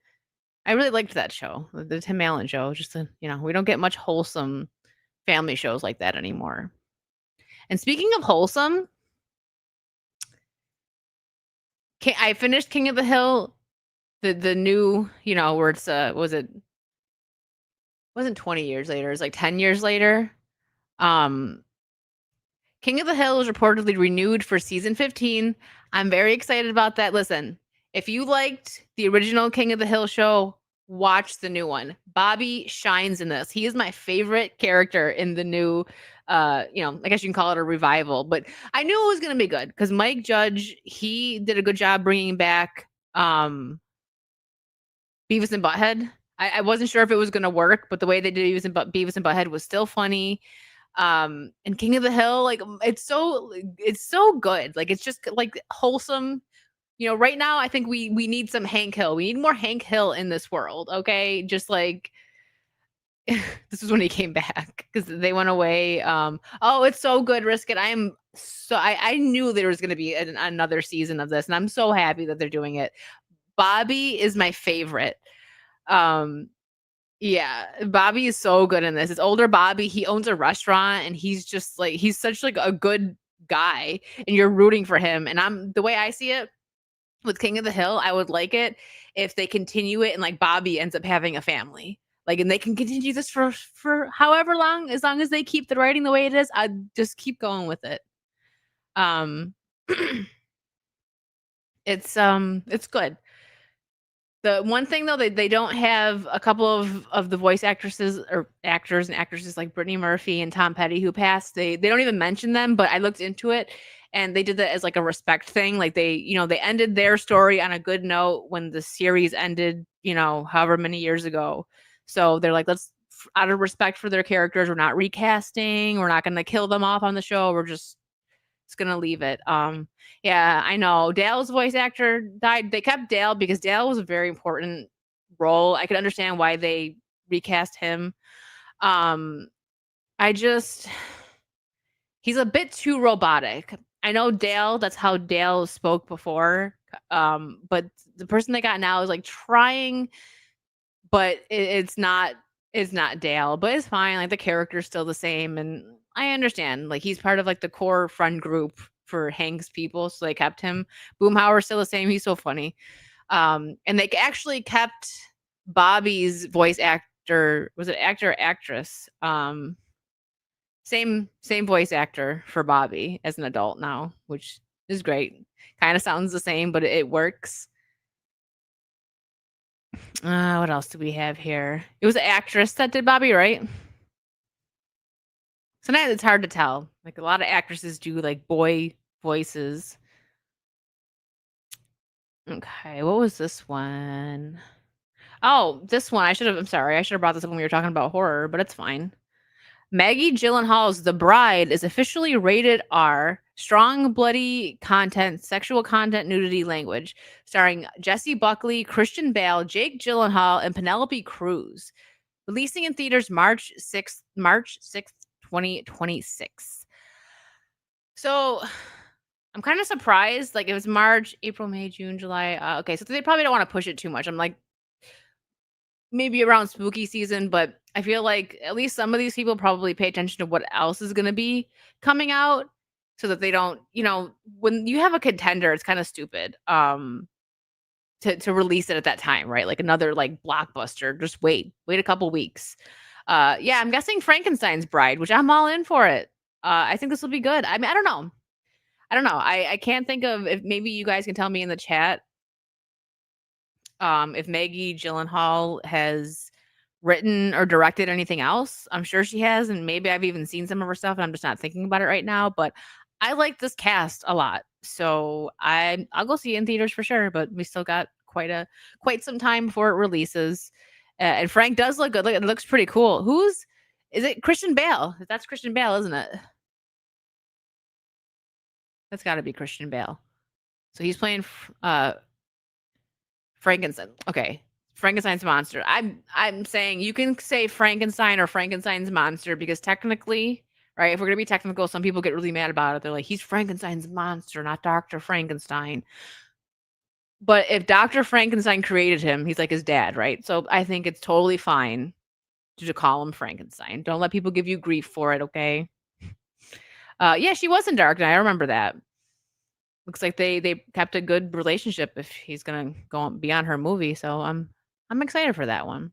I really liked that show, the Tim Allen show. Just we don't get much wholesome family shows like that anymore. And speaking of wholesome, I finished King of the Hill, the new, where it's wasn't 20 years later, it's like 10 years later. King of the Hill is reportedly renewed for season 15. I'm very excited about that. Listen, if you liked the original King of the Hill show, watch the new one. Bobby shines in this. He is my favorite character in the new, I guess you can call it a revival, but I knew it was going to be good because Mike Judge, he did a good job bringing back Beavis and Butthead. I wasn't sure if it was going to work, but the way they did Beavis and Butthead was still funny. And King of the Hill, like it's so good. Like it's just like wholesome. Right now I think we need some Hank Hill. We need more Hank Hill in this world. Okay. Just like this is when he came back because they went away. Oh, it's so good, Risk It. I knew there was going to be another season of this, and I'm so happy that they're doing it. Bobby is my favorite. Yeah, Bobby is so good in this. It's older Bobby. He owns a restaurant and he's just like, he's such like a good guy and you're rooting for him. And the way I see it with King of the Hill, I would like it if they continue it and like Bobby ends up having a family. Like, and they can continue this for however long, as long as they keep the writing the way it is, I'd just keep going with it. It's good. The one thing though, they don't have a couple of the voice actresses or actors and actresses like Brittany Murphy and Tom Petty who passed. They don't even mention them, but I looked into it and they did that as like a respect thing. Like they ended their story on a good note when the series ended, however many years ago. So they're like, let's, out of respect for their characters, we're not recasting. We're not going to kill them off on the show. We're just gonna leave it. Yeah, I know Dale's voice actor died. They kept Dale because Dale was a very important role. I could understand why they recast him. He's a bit too robotic. I know Dale, that's how Dale spoke before. But the person they got now is like trying, but it's not Dale, but it's fine. Like the character's still the same, and I understand. Like he's part of like the core friend group for Hank's people, so they kept him. Boomhauer's still the same. He's so funny. And they actually kept Bobby's voice actor. Was it actor or actress? Same voice actor for Bobby as an adult now, which is great. Kind of sounds the same, but it works. What else do we have here? It was an actress that did Bobby, right? Sometimes it's hard to tell. Like a lot of actresses do like boy voices. Okay, what was this one? Oh, this one. I'm sorry. I should have brought this up when we were talking about horror, but it's fine. Maggie Gyllenhaal's The Bride is officially rated R, strong, bloody content, sexual content, nudity, language, starring Jessie Buckley, Christian Bale, Jake Gyllenhaal, and Penelope Cruz. Releasing in theaters March 6th, 2026. So I'm kind of surprised. Like it was March, April, May, June, July. Okay, so they probably don't want to push it too much. I'm like, maybe around spooky season, but I feel like at least some of these people probably pay attention to what else is going to be coming out so that they don't, when you have a contender, it's kind of stupid to release it at that time, right? Like another like blockbuster, just wait a couple weeks. Yeah, I'm guessing Frankenstein's Bride, which I'm all in for it. I think this will be good. I mean, I don't know. I can't think of, if maybe you guys can tell me in the chat if Maggie Gyllenhaal has written or directed anything else. I'm sure she has, and maybe I've even seen some of her stuff and I'm just not thinking about it right now, but I like this cast a lot. So I'll go see it in theaters for sure, but we still got quite some time before it releases. And Frank does look good. Look, it looks pretty cool. Is it Christian Bale? That's Christian Bale, isn't it? That's got to be Christian Bale. So he's playing Frankenstein. Okay. Frankenstein's monster. I'm saying you can say Frankenstein or Frankenstein's monster because technically, right, if we're going to be technical, some people get really mad about it. They're like, he's Frankenstein's monster, not Dr. Frankenstein. But if Dr. Frankenstein created him, he's like his dad, right? So I think it's totally fine to call him Frankenstein. Don't let people give you grief for it, okay? Yeah, she was in Dark Knight. I remember that. Looks like they kept a good relationship if he's gonna go on, be on her movie. So I'm excited for that one.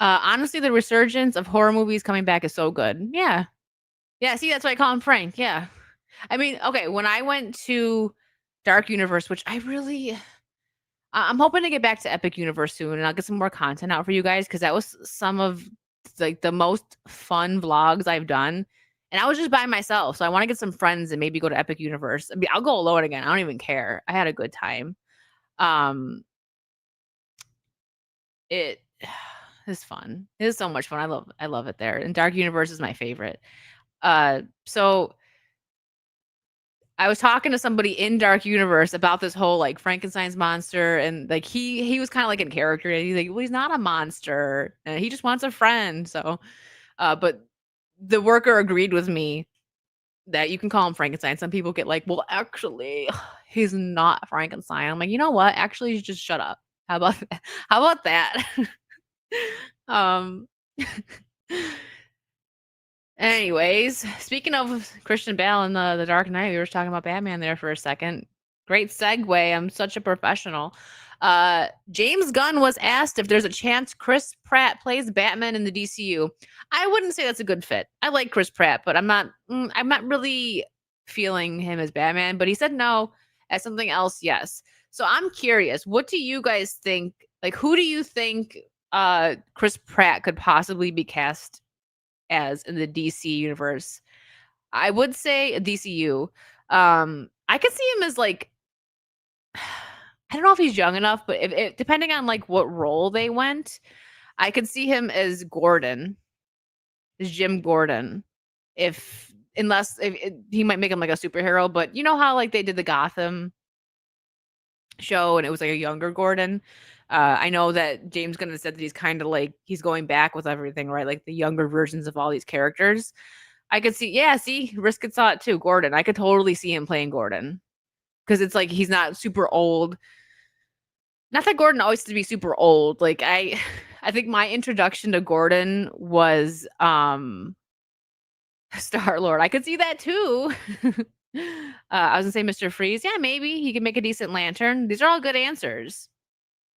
Honestly, the resurgence of horror movies coming back is so good. Yeah. Yeah, see, that's why I call him Frank. Yeah. I mean, okay, when I went to Dark Universe, which I'm hoping to get back to Epic Universe soon and I'll get some more content out for you guys because that was some of like the most fun vlogs I've done. And I was just by myself. So I want to get some friends and maybe go to Epic Universe. I mean, I'll go alone again. I don't even care. I had a good time. It is fun. It is so much fun. I love it there. And Dark Universe is my favorite. So I was talking to somebody in Dark Universe about this whole like Frankenstein's monster, and like he was kind of like in character. He's like, well, he's not a monster, and he just wants a friend. So, but the worker agreed with me that you can call him Frankenstein. Some people get like, well, actually, he's not Frankenstein. I'm like, you know what? Actually, just shut up. How about that? How about that? um. Anyways, speaking of Christian Bale and the Dark Knight, we were talking about Batman there for a second. Great segue. I'm such a professional. James Gunn was asked if there's a chance Chris Pratt plays Batman in the DCU. I wouldn't say that's a good fit. I like Chris Pratt, but I'm not really feeling him as Batman. But he said no. As something else, yes. So I'm curious. What do you guys think? Like, who do you think Chris Pratt could possibly be cast as in the DC universe? I would say DCU. I could see him as like I don't know if he's young enough, but if depending on like what role they went, I could see him as Gordon, as Jim Gordon. Unless he might make him like a superhero, but you know how like they did the Gotham show and it was like a younger Gordon. I know that James Gunn said that he's kind of like he's going back with everything, right? Like the younger versions of all these characters. I could see, yeah, see, Risket saw it too. Gordon. I could totally see him playing Gordon. Because it's like he's not super old. Not that Gordon always to be super old. Like I think my introduction to Gordon was Star Lord. I could see that too. I was gonna say Mr. Freeze. Yeah, maybe he could make a decent Lantern. These are all good answers.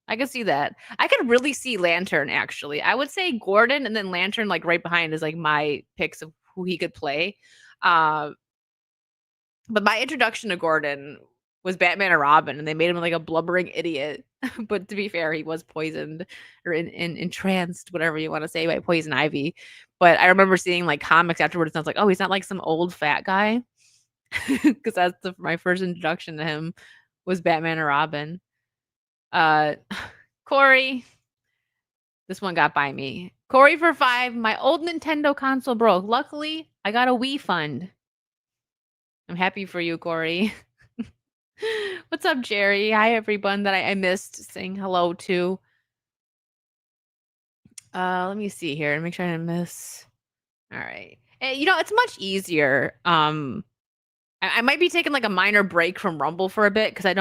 I could see that. I could really see Lantern actually. I would say Gordon and then Lantern like right behind is like my picks of who he could play. But my introduction to Gordon was Batman and Robin, and they made him like a blubbering idiot. But to be fair, he was poisoned or entranced, whatever you want to say, by Poison Ivy. But I remember seeing like comics afterwards, and I was like, oh, he's not like some old fat guy. Because that's my first introduction to him was Batman and Robin. Corey, this one got by me. Corey for 5. My old Nintendo console broke. Luckily, I got a Wii fund. I'm happy for you, Corey. What's up, Jerry? Hi, everyone that I missed saying hello to. Let me see here and make sure I didn't miss. All right. You know, it's much easier. I might be taking like a minor break from Rumble for a bit because I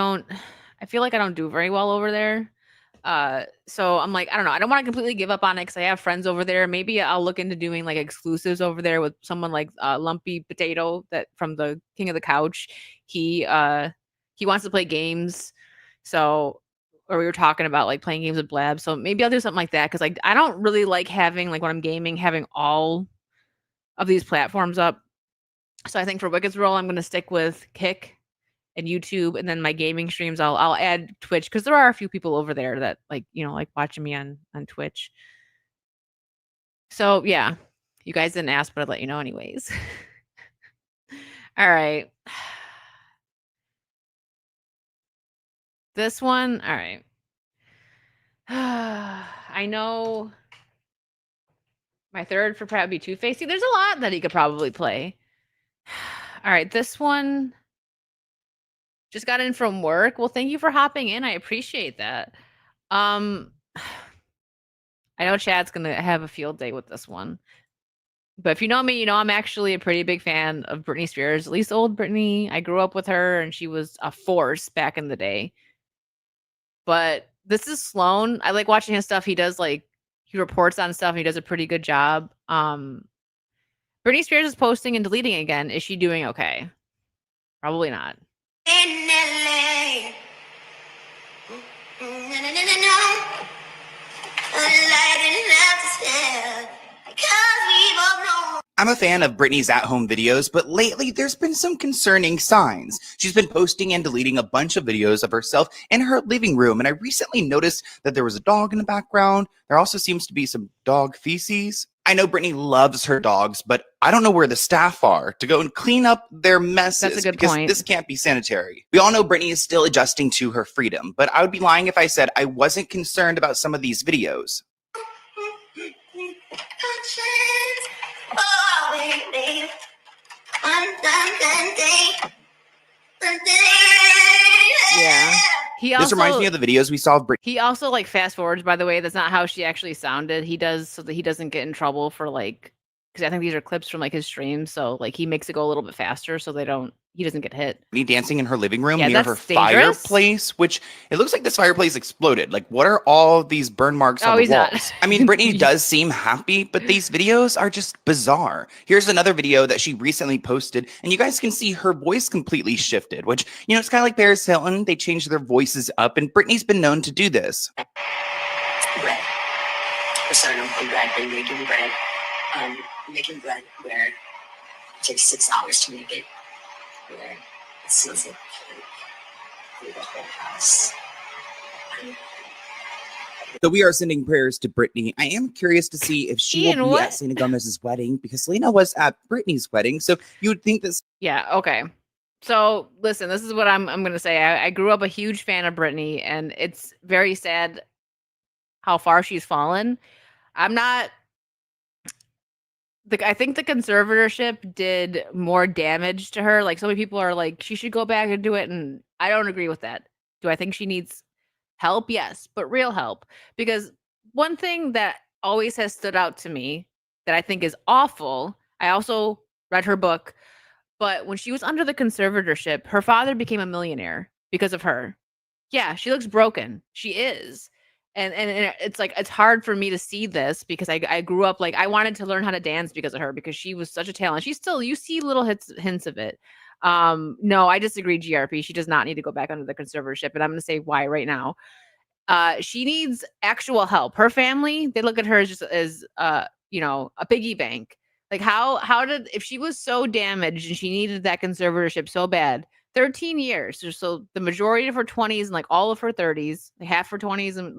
feel like I don't do very well over there. So I'm like, I don't know. I don't want to completely give up on it because I have friends over there. Maybe I'll look into doing like exclusives over there with someone like Lumpy Potato that from the King of the Couch. He wants to play games. So or we were talking about like playing games with Blab. So maybe I'll do something like that because like I don't really like having like when I'm gaming having all of these platforms up. So I think for Wicked's role, I'm gonna stick with Kick and YouTube, and then my gaming streams, I'll add Twitch because there are a few people over there that like like watching me on Twitch. So yeah, you guys didn't ask, but I'd let you know anyways. All right, this one, all right. I know my third for probably Two-Face. See, there's a lot that he could probably play. All right, this one just got in from work. Well, thank you for hopping in. I appreciate that. I know Chad's gonna have a field day with this one. But if you know me, you know I'm actually a pretty big fan of Britney Spears, at least old Britney. I grew up with her and she was a force back in the day. But this is Sloan. I like watching his stuff. He does he reports on stuff and he does a pretty good job. Britney Spears is posting and deleting again. Is she doing okay? Probably not. In LA. No. I'm a fan of Britney's at-home videos, but lately there's been some concerning signs. She's been posting and deleting a bunch of videos of herself in her living room, and I recently noticed that there was a dog in the background. There also seems to be some dog feces. I know Britney loves her dogs, but I don't know where the staff are to go and clean up their messes. That's a good because point. This can't be sanitary. We all know Britney is still adjusting to her freedom, but I would be lying if I said I wasn't concerned about some of these videos. Yeah. This reminds me of the videos we saw of Britney. He also fast forwards, by the way. That's not how she actually sounded. He does so that he doesn't get in trouble for because I think these are clips from his streams. So he makes it go a little bit faster so he doesn't get hit. Dancing in her living room Yeah, near that's her dangerous. fireplace, which it looks like this fireplace exploded. What are all these burn marks on the he's walls? not. I mean, Britney does seem happy, but these videos are just bizarre. Here's another video that she recently posted, and you guys can see her voice completely shifted, which, it's kind of like Paris Hilton. They changed their voices up, and Britney's been known to do this. Bread. I'm bread. I'm making bread. Making bread where it takes 6 hours to make it. Where it seals it through the whole house. So we are sending prayers to Britney. I am curious to see if she Ian, will be what? at Selena Gomez's wedding, because Selena was at Britney's wedding. So you would think this. Yeah, okay. So listen, this is what I'm gonna say. I grew up a huge fan of Britney, and it's very sad how far she's fallen. I think the conservatorship did more damage to her. So many people are she should go back and do it, and I don't agree with that. Do I think she needs help? Yes, but real help. Because one thing that always has stood out to me that I think is awful, I also read her book, but when she was under the conservatorship, her father became a millionaire because of her. Yeah, she looks broken. She is. And it's it's hard for me to see this because I grew up I wanted to learn how to dance because of her, because she was such a talent. You see little hints of it. No, I disagree, GRP. She does not need to go back under the conservatorship, and I'm going to say why right now. She needs actual help. Her family, they look at her as a piggy bank. If she was so damaged and she needed that conservatorship so bad, 13 years, so the majority of her 20s and all of her 30s, half her 20s and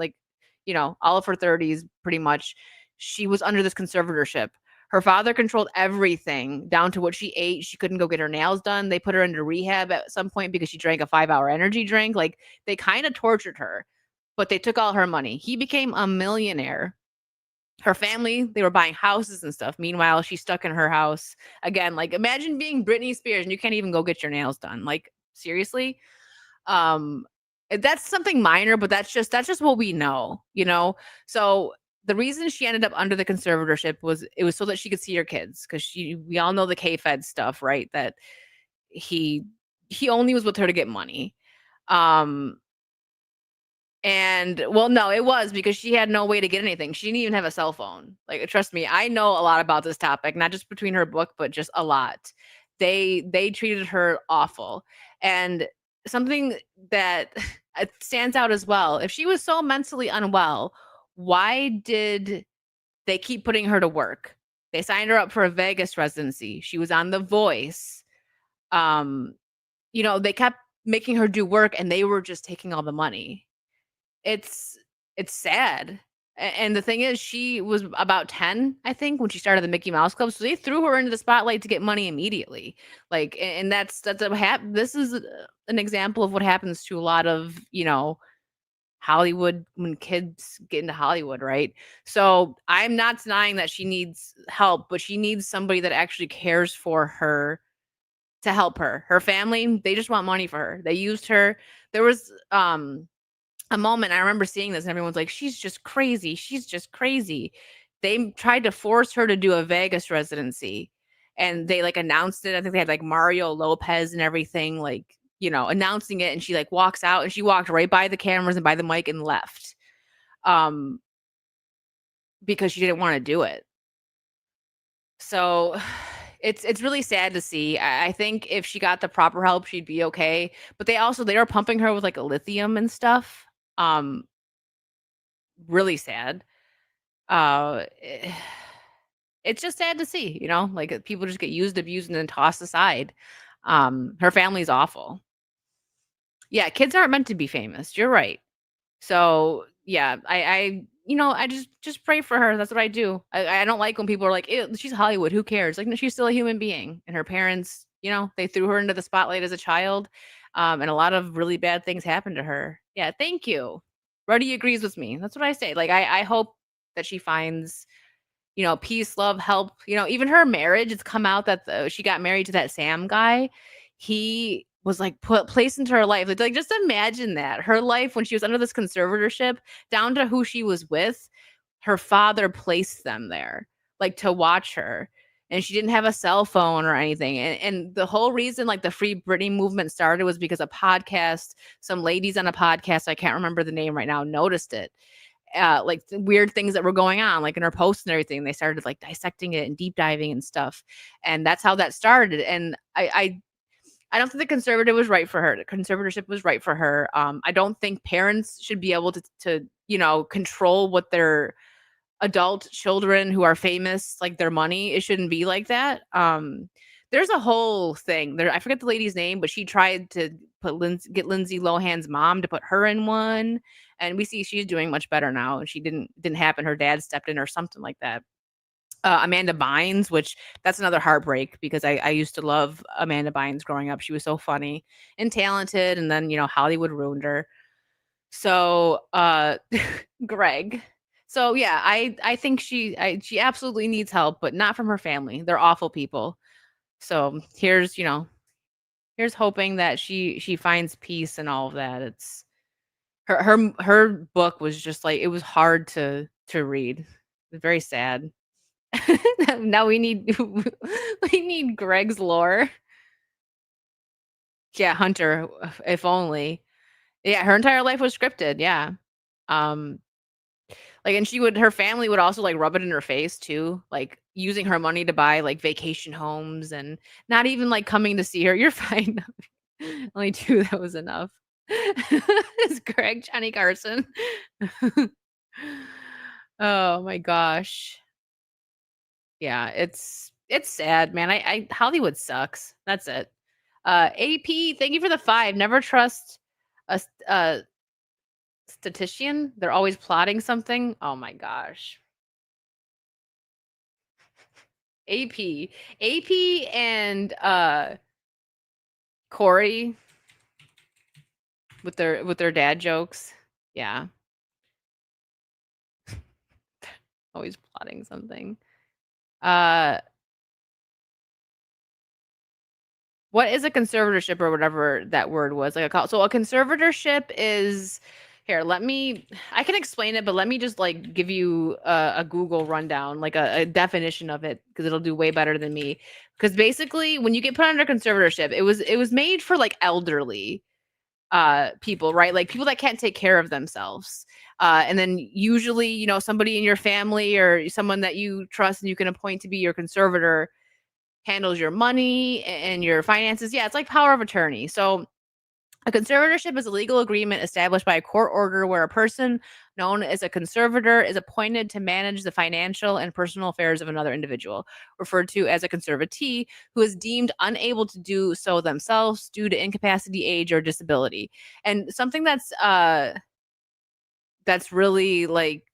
all of her 30s, pretty much, she was under this conservatorship. Her father controlled everything down to what she ate. She couldn't go get her nails done. They put her into rehab at some point because she drank a 5-hour energy drink. They kind of tortured her, but they took all her money. He became a millionaire. Her family, they were buying houses and stuff. Meanwhile, she's stuck in her house. Again, imagine being Britney Spears and you can't even go get your nails done. Seriously? That's something minor, but that's just what we know, So the reason she ended up under the conservatorship was so that she could see her kids, because we all know the K-Fed stuff, right? That he only was with her to get money. And no, it was because she had no way to get anything. She didn't even have a cell phone. Trust me, I know a lot about this topic, not just between her book, but just a lot. They treated her awful. And something that stands out as well, if she was so mentally unwell, why did they keep putting her to work? They signed her up for a Vegas residency. She was on The Voice. They kept making her do work, and they were just taking all the money. It's sad. And the thing is, she was about 10, I think, when she started the Mickey Mouse Club. So they threw her into the spotlight to get money immediately. And that's what happened. This is an example of what happens to a lot of, Hollywood when kids get into Hollywood, right? So I'm not denying that she needs help, but she needs somebody that actually cares for her to help her. Her family, they just want money for her. They used her. There was a moment I remember seeing this and everyone's like, she's just crazy. She's just crazy. They tried to force her to do a Vegas residency and they like announced it. I think they had like Mario Lopez and everything, like, you know, announcing it. And she like walks out and she walked right by the cameras and by the mic and left. Because she didn't want to do it. So it's really sad to see. I think if she got the proper help, she'd be okay. But they are pumping her with like a lithium and stuff. Really sad. Uh, eh, it's just sad to see, you know, like people just get used, abused, and then tossed aside. Her family's awful. Yeah, kids aren't meant to be famous. You're right. So yeah, I just pray for her. That's what I do. I don't like when people are like, "Ew, she's Hollywood. Who cares?" Like, no, she's still a human being, and her parents, you know, they threw her into the spotlight as a child, and a lot of really bad things happened to her. Yeah, thank you. Ruddy agrees with me. That's what I say. Like, I hope that she finds, you know, peace, love, help. You know, even her marriage. It's come out that she got married to that Sam guy. He was like placed into her life. Like just imagine that her life when she was under this conservatorship, down to who she was with, her father placed them there, like to watch her. And she didn't have a cell phone or anything. And the whole reason like the Free Britney movement started was because a podcast, some ladies on a podcast, I can't remember the name right now, noticed it. Like weird things that were going on, like in her posts and everything. They started like dissecting it and deep diving and stuff. And that's how that started. And I don't think the conservative was right for her. The conservatorship was right for her. I don't think parents should be able to you know, control what their adult children who are famous, like their money. It shouldn't be like that. There's a whole thing there. I forget the lady's name, but she tried to get Lindsay Lohan's mom to put her in one, and we see she's doing much better now. And she didn't happen. Her dad stepped in or something like that. Amanda Bynes, which that's another heartbreak because I used to love Amanda Bynes growing up. She was so funny and talented, and then, you know, Hollywood ruined her. So, Greg. So yeah, I think she absolutely needs help, but not from her family. They're awful people. So here's, you know, here's hoping that she finds peace and all of that. It's her book was just like it was hard to read. It was very sad. Now we need we need Greg's lore. Yeah, Hunter, if only. Yeah, her entire life was scripted. Yeah. Um, like, and her family would also like rub it in her face too, like using her money to buy like vacation homes and not even like coming to see her. You're fine. Only two, that was enough. It's Greg, Johnny Carson. Oh my gosh. Yeah, it's sad, man. I Hollywood sucks. That's it. AP, thank you for the 5. Never trust a statistician. They're always plotting something. Oh my gosh. AP and Corey with their dad jokes. Yeah. Always plotting something. What is a conservatorship or whatever that word was? Like so a conservatorship is here, I can explain it, but let me just like give you a Google rundown, like a definition of it, because it'll do way better than me. Because basically when you get put under conservatorship, it was made for like elderly people, right? Like people that can't take care of themselves. And then usually, you know, somebody in your family or someone that you trust and you can appoint to be your conservator handles your money and your finances. Yeah, it's like power of attorney. So a conservatorship is a legal agreement established by a court order where a person known as a conservator is appointed to manage the financial and personal affairs of another individual, referred to as a conservatee, who is deemed unable to do so themselves due to incapacity, age, or disability. And something that's really like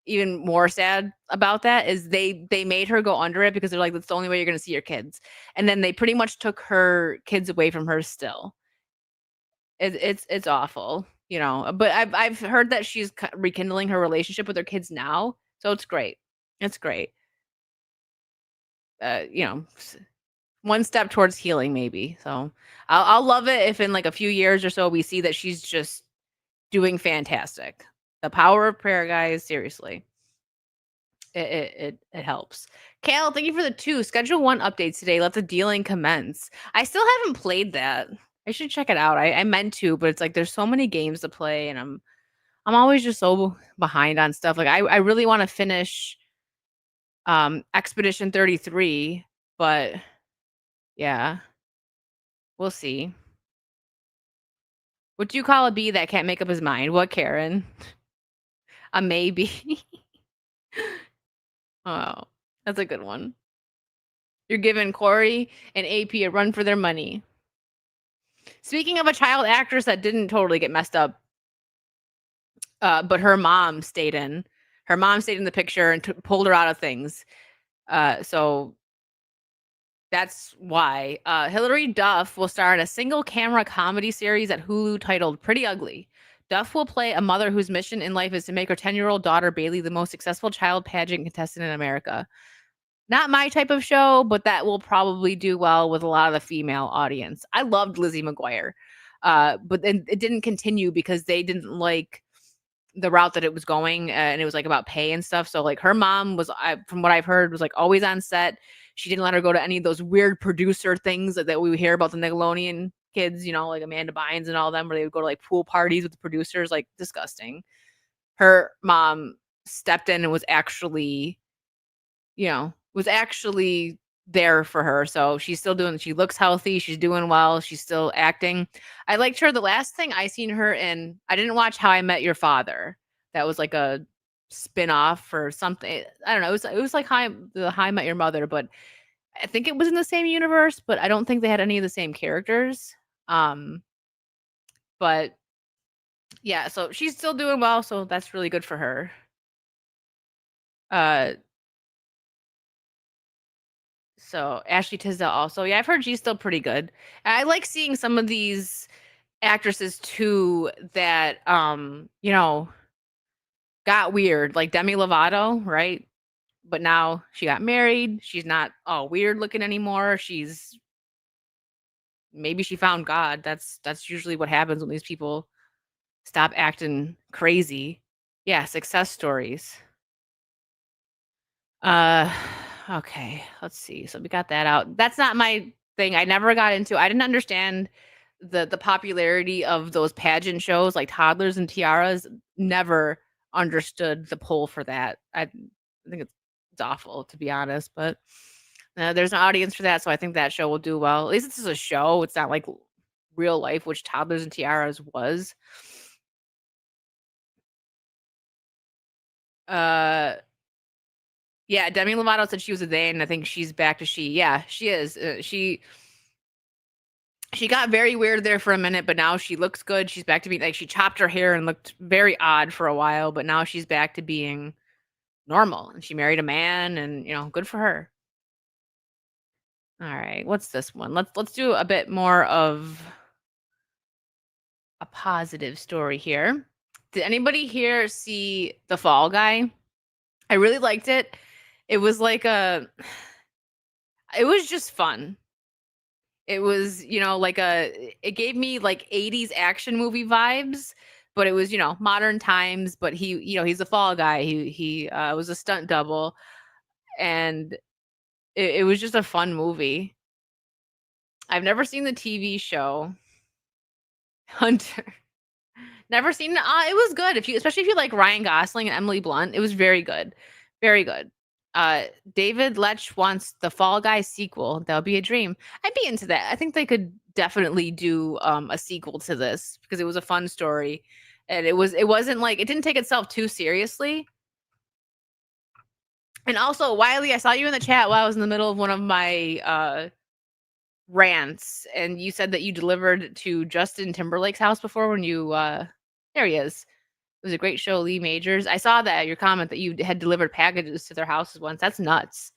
even more sad about that is they made her go under it because they're like, that's the only way you're going to see your kids. And then they pretty much took her kids away from her still. It's awful. you know, but I've heard that she's rekindling her relationship with her kids now, so it's great. It's great. You know, one step towards healing, maybe. So I'll love it if in like a few years or so we see that she's just doing fantastic. The power of prayer, guys. Seriously, it helps. Cal, thank you for the 2. Schedule 1 updates today. Let the dealing commence. I still haven't played that. I should check it out. I meant to, but it's like there's so many games to play, and I'm always just so behind on stuff. Like I really want to finish Expedition 33, but yeah, we'll see. What do you call a bee that can't make up his mind? What, Karen? A maybe. Oh, that's a good one. You're giving Corey and AP a run for their money. Speaking of a child actress that didn't totally get messed up, but her mom stayed in. Her mom stayed in the picture and pulled her out of things. So that's why. Hilary Duff will star in a single camera comedy series at Hulu titled Pretty Ugly. Duff will play a mother whose mission in life is to make her 10-year-old daughter Bailey the most successful child pageant contestant in America. Not my type of show, but that will probably do well with a lot of the female audience. I loved Lizzie McGuire, but then it didn't continue because they didn't like the route that it was going, and it was like about pay and stuff. So like her mom was, from what I've heard, was like always on set. She didn't let her go to any of those weird producer things that we hear about the Nickelodeon kids, you know, like Amanda Bynes and all them, where they would go to like pool parties with the producers. Like, disgusting. Her mom stepped in and was actually, you know, there for her. So she's still doing, she looks healthy, she's doing well, she's still acting. I liked her. The last thing I seen her in, I didn't watch How I Met Your Father. That was like a spin-off or something. I don't know. It was like How I Met Your Mother, but I think it was in the same universe, but I don't think they had any of the same characters. But yeah, so she's still doing well, so that's really good for her. So Ashley Tisdale also. Yeah, I've heard she's still pretty good. I like seeing some of these actresses too that you know, got weird, like Demi Lovato, right? But now she got married. She's not all weird looking anymore. Maybe she found God. That's usually what happens when these people stop acting crazy. Yeah, success stories. Okay, let's see. So we got that out. That's not my thing. I never got into. I didn't understand the popularity of those pageant shows like Toddlers and Tiaras. Never understood the pull for that. I think it's awful, to be honest, but there's an audience for that, so I think that show will do well. At least this is a show. It's not like real life, which Toddlers and Tiaras was. Yeah, Demi Lovato said she was a they, and I think she's back to she. Yeah, she is. She got very weird there for a minute, but now she looks good. She's back to being like, she chopped her hair and looked very odd for a while, but now she's back to being normal. And she married a man, and you know, good for her. All right, what's this one? Let's do a bit more of a positive story here. Did anybody here see The Fall Guy? I really liked it. It was like it was just fun. It was, you know, like it gave me like 80s action movie vibes, but it was, you know, modern times, but he, you know, he's a fall guy. He was a stunt double, and it was just a fun movie. I've never seen the TV show Hunter. Never seen it. It was good. Especially if you like Ryan Gosling and Emily Blunt, it was very good. Very good. David Lech wants the Fall Guy sequel. That would be a dream. I'd be into that. I think they could definitely do a sequel to this because it was a fun story, and it wasn't like, it didn't take itself too seriously. And also, Wiley, I saw you in the chat while I was in the middle of one of my rants, and you said that you delivered to Justin Timberlake's house before when you there he is. It was a great show, Lee Majors. I saw that your comment that you had delivered packages to their houses once. That's nuts.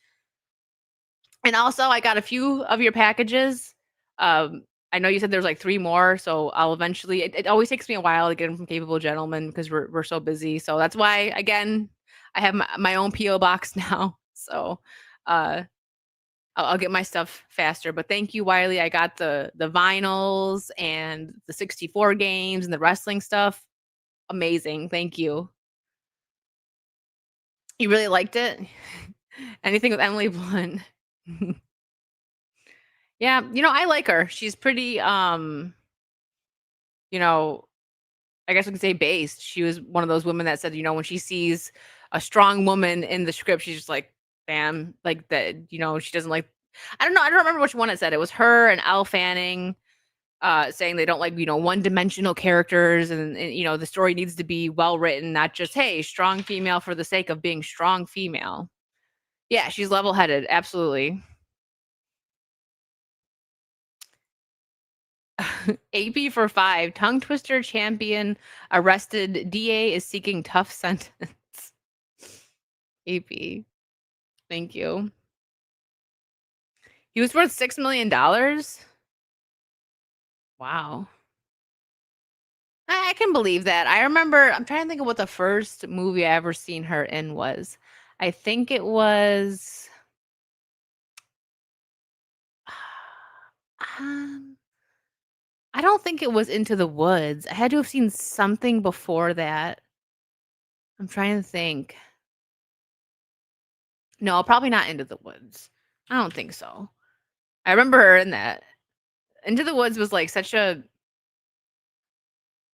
And also, I got a few of your packages. I I know you said there's like 3 more, so I'll eventually. It always takes me a while to get them from Capable Gentlemen because we're so busy. So that's why, again, I have my own PO box now. So I'll get my stuff faster. But thank you, Wiley. I got the vinyls and the 64 games and the wrestling stuff. Amazing. Thank you. You really liked it? Anything with Emily Blunt. Yeah, I like her. She's pretty you know, I guess we can say based. She was one of those women that said, when she sees a strong woman in the script, she's just like, bam, like that, she doesn't like. I don't know. I don't remember which one it said. It was her and Elle Fanning saying they don't like, one-dimensional characters, and the story needs to be well written, not just, hey, strong female for the sake of being strong female. Yeah, she's level-headed, absolutely. AP for 5. Tongue twister champion arrested. DA is seeking tough sentence. AP. Thank you. He was worth $6 million? Wow. I can believe that. I remember, I'm trying to think of what the first movie I ever seen her in was. I think it was I don't think it was Into the Woods. I had to have seen something before that. I'm trying to think. No, probably not Into the Woods. I don't think so. I remember her in that. Into the Woods was like such a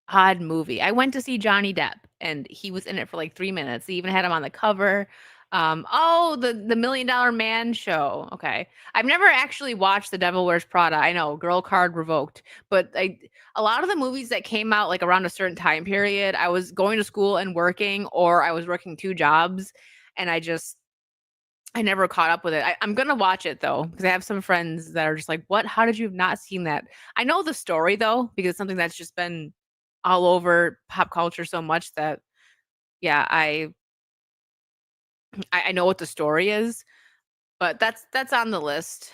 odd movie. I went to see Johnny Depp and he was in it for like 3 minutes. They even had him on the cover. Oh, the $1 Million Man show. Okay. I've never actually watched The Devil Wears Prada. I know, girl card revoked. But a lot of the movies that came out like around a certain time period, I was going to school and working, or I was working 2 jobs, and I never caught up with it. I'm gonna watch it though, because I have some friends that are just like, "What? How did you have not seen that?" I know the story though, because it's something that's just been all over pop culture so much that, yeah, I know what the story is, but that's on the list.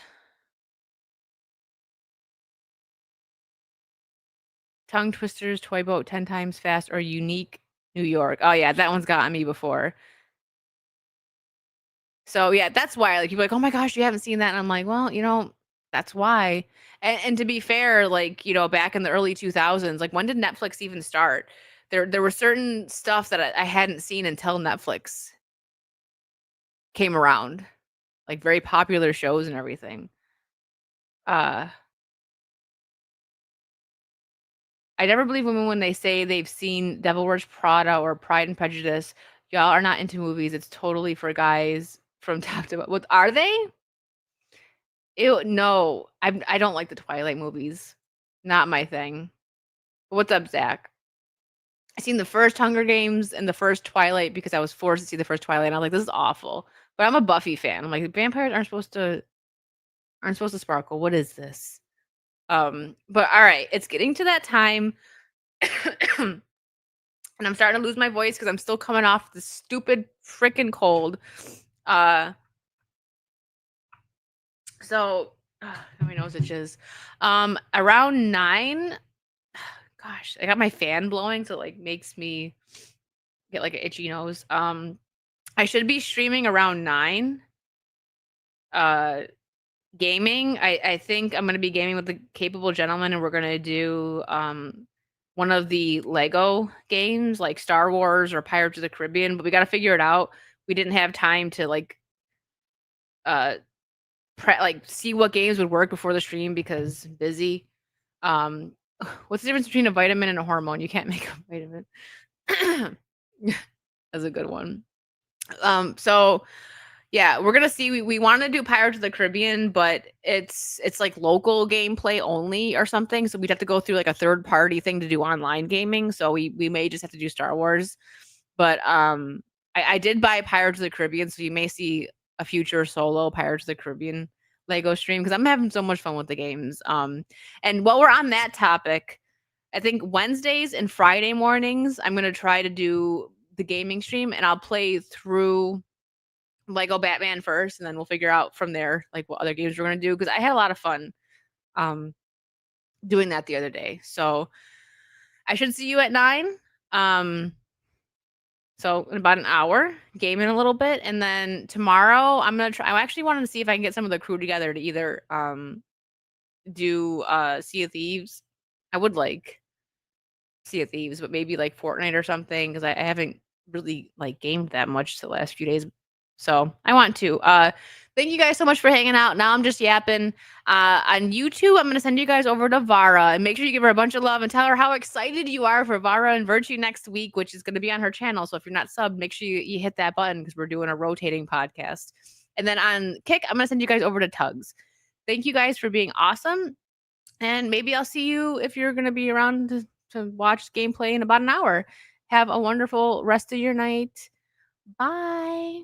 Tongue twisters, toy boat 10 times fast, or unique New York. Oh yeah, that one's gotten me before. So yeah, that's why like people are like, oh my gosh, you haven't seen that. And I'm like, well, that's why. And to be fair, like, back in the early 2000s, like when did Netflix even start? There were certain stuff that I hadn't seen until Netflix came around, like very popular shows and everything. I never believe women when they say they've seen Devil Wears Prada or Pride and Prejudice. Y'all are not into movies. It's totally for guys from top to bottom. What are they? Ew, no. I don't like the Twilight movies. Not my thing. What's up, Zach? I seen the first Hunger Games and the first Twilight because I was forced to see the first Twilight. And I was like, this is awful. But I'm a Buffy fan. I'm like, vampires aren't supposed to sparkle. What is this? But all right, it's getting to that time. And I'm starting to lose my voice because I'm still coming off the stupid freaking cold. So my nose itches. Around 9. Gosh, I got my fan blowing, so it like makes me get like an itchy nose. I should be streaming around 9. Gaming. I think I'm gonna be gaming with the Capable Gentleman, and we're gonna do one of the Lego games like Star Wars or Pirates of the Caribbean, but we gotta figure it out. We didn't have time to like see what games would work before the stream because busy. What's the difference between a vitamin and a hormone? You can't make a vitamin. That's a good one. So yeah, we're gonna see. We want to do Pirates of the Caribbean, but it's like local gameplay only or something. So we'd have to go through like a third party thing to do online gaming. So we may just have to do Star Wars. But I did buy Pirates of the Caribbean, so you may see a future solo Pirates of the Caribbean Lego stream because I'm having so much fun with the games. And while we're on that topic, I think Wednesdays and Friday mornings I'm gonna try to do the gaming stream, and I'll play through Lego Batman first, and then we'll figure out from there like what other games we're gonna do because I had a lot of fun doing that the other day. So I should see you at 9. So in about an hour, gaming a little bit, and then tomorrow I'm gonna try. I actually wanted to see if I can get some of the crew together to either do Sea of Thieves. I would like Sea of Thieves, but maybe like Fortnite or something because I haven't really like gamed that much the last few days. So I want to. Thank you guys so much for hanging out. Now I'm just yapping. On YouTube, I'm gonna send you guys over to Vara and make sure you give her a bunch of love and tell her how excited you are for Vara and Virtue next week, which is gonna be on her channel. So if you're not subbed, make sure you hit that button because we're doing a rotating podcast. And then on Kick, I'm gonna send you guys over to Tugs. Thank you guys for being awesome. And maybe I'll see you if you're gonna be around to watch gameplay in about an hour. Have a wonderful rest of your night. Bye.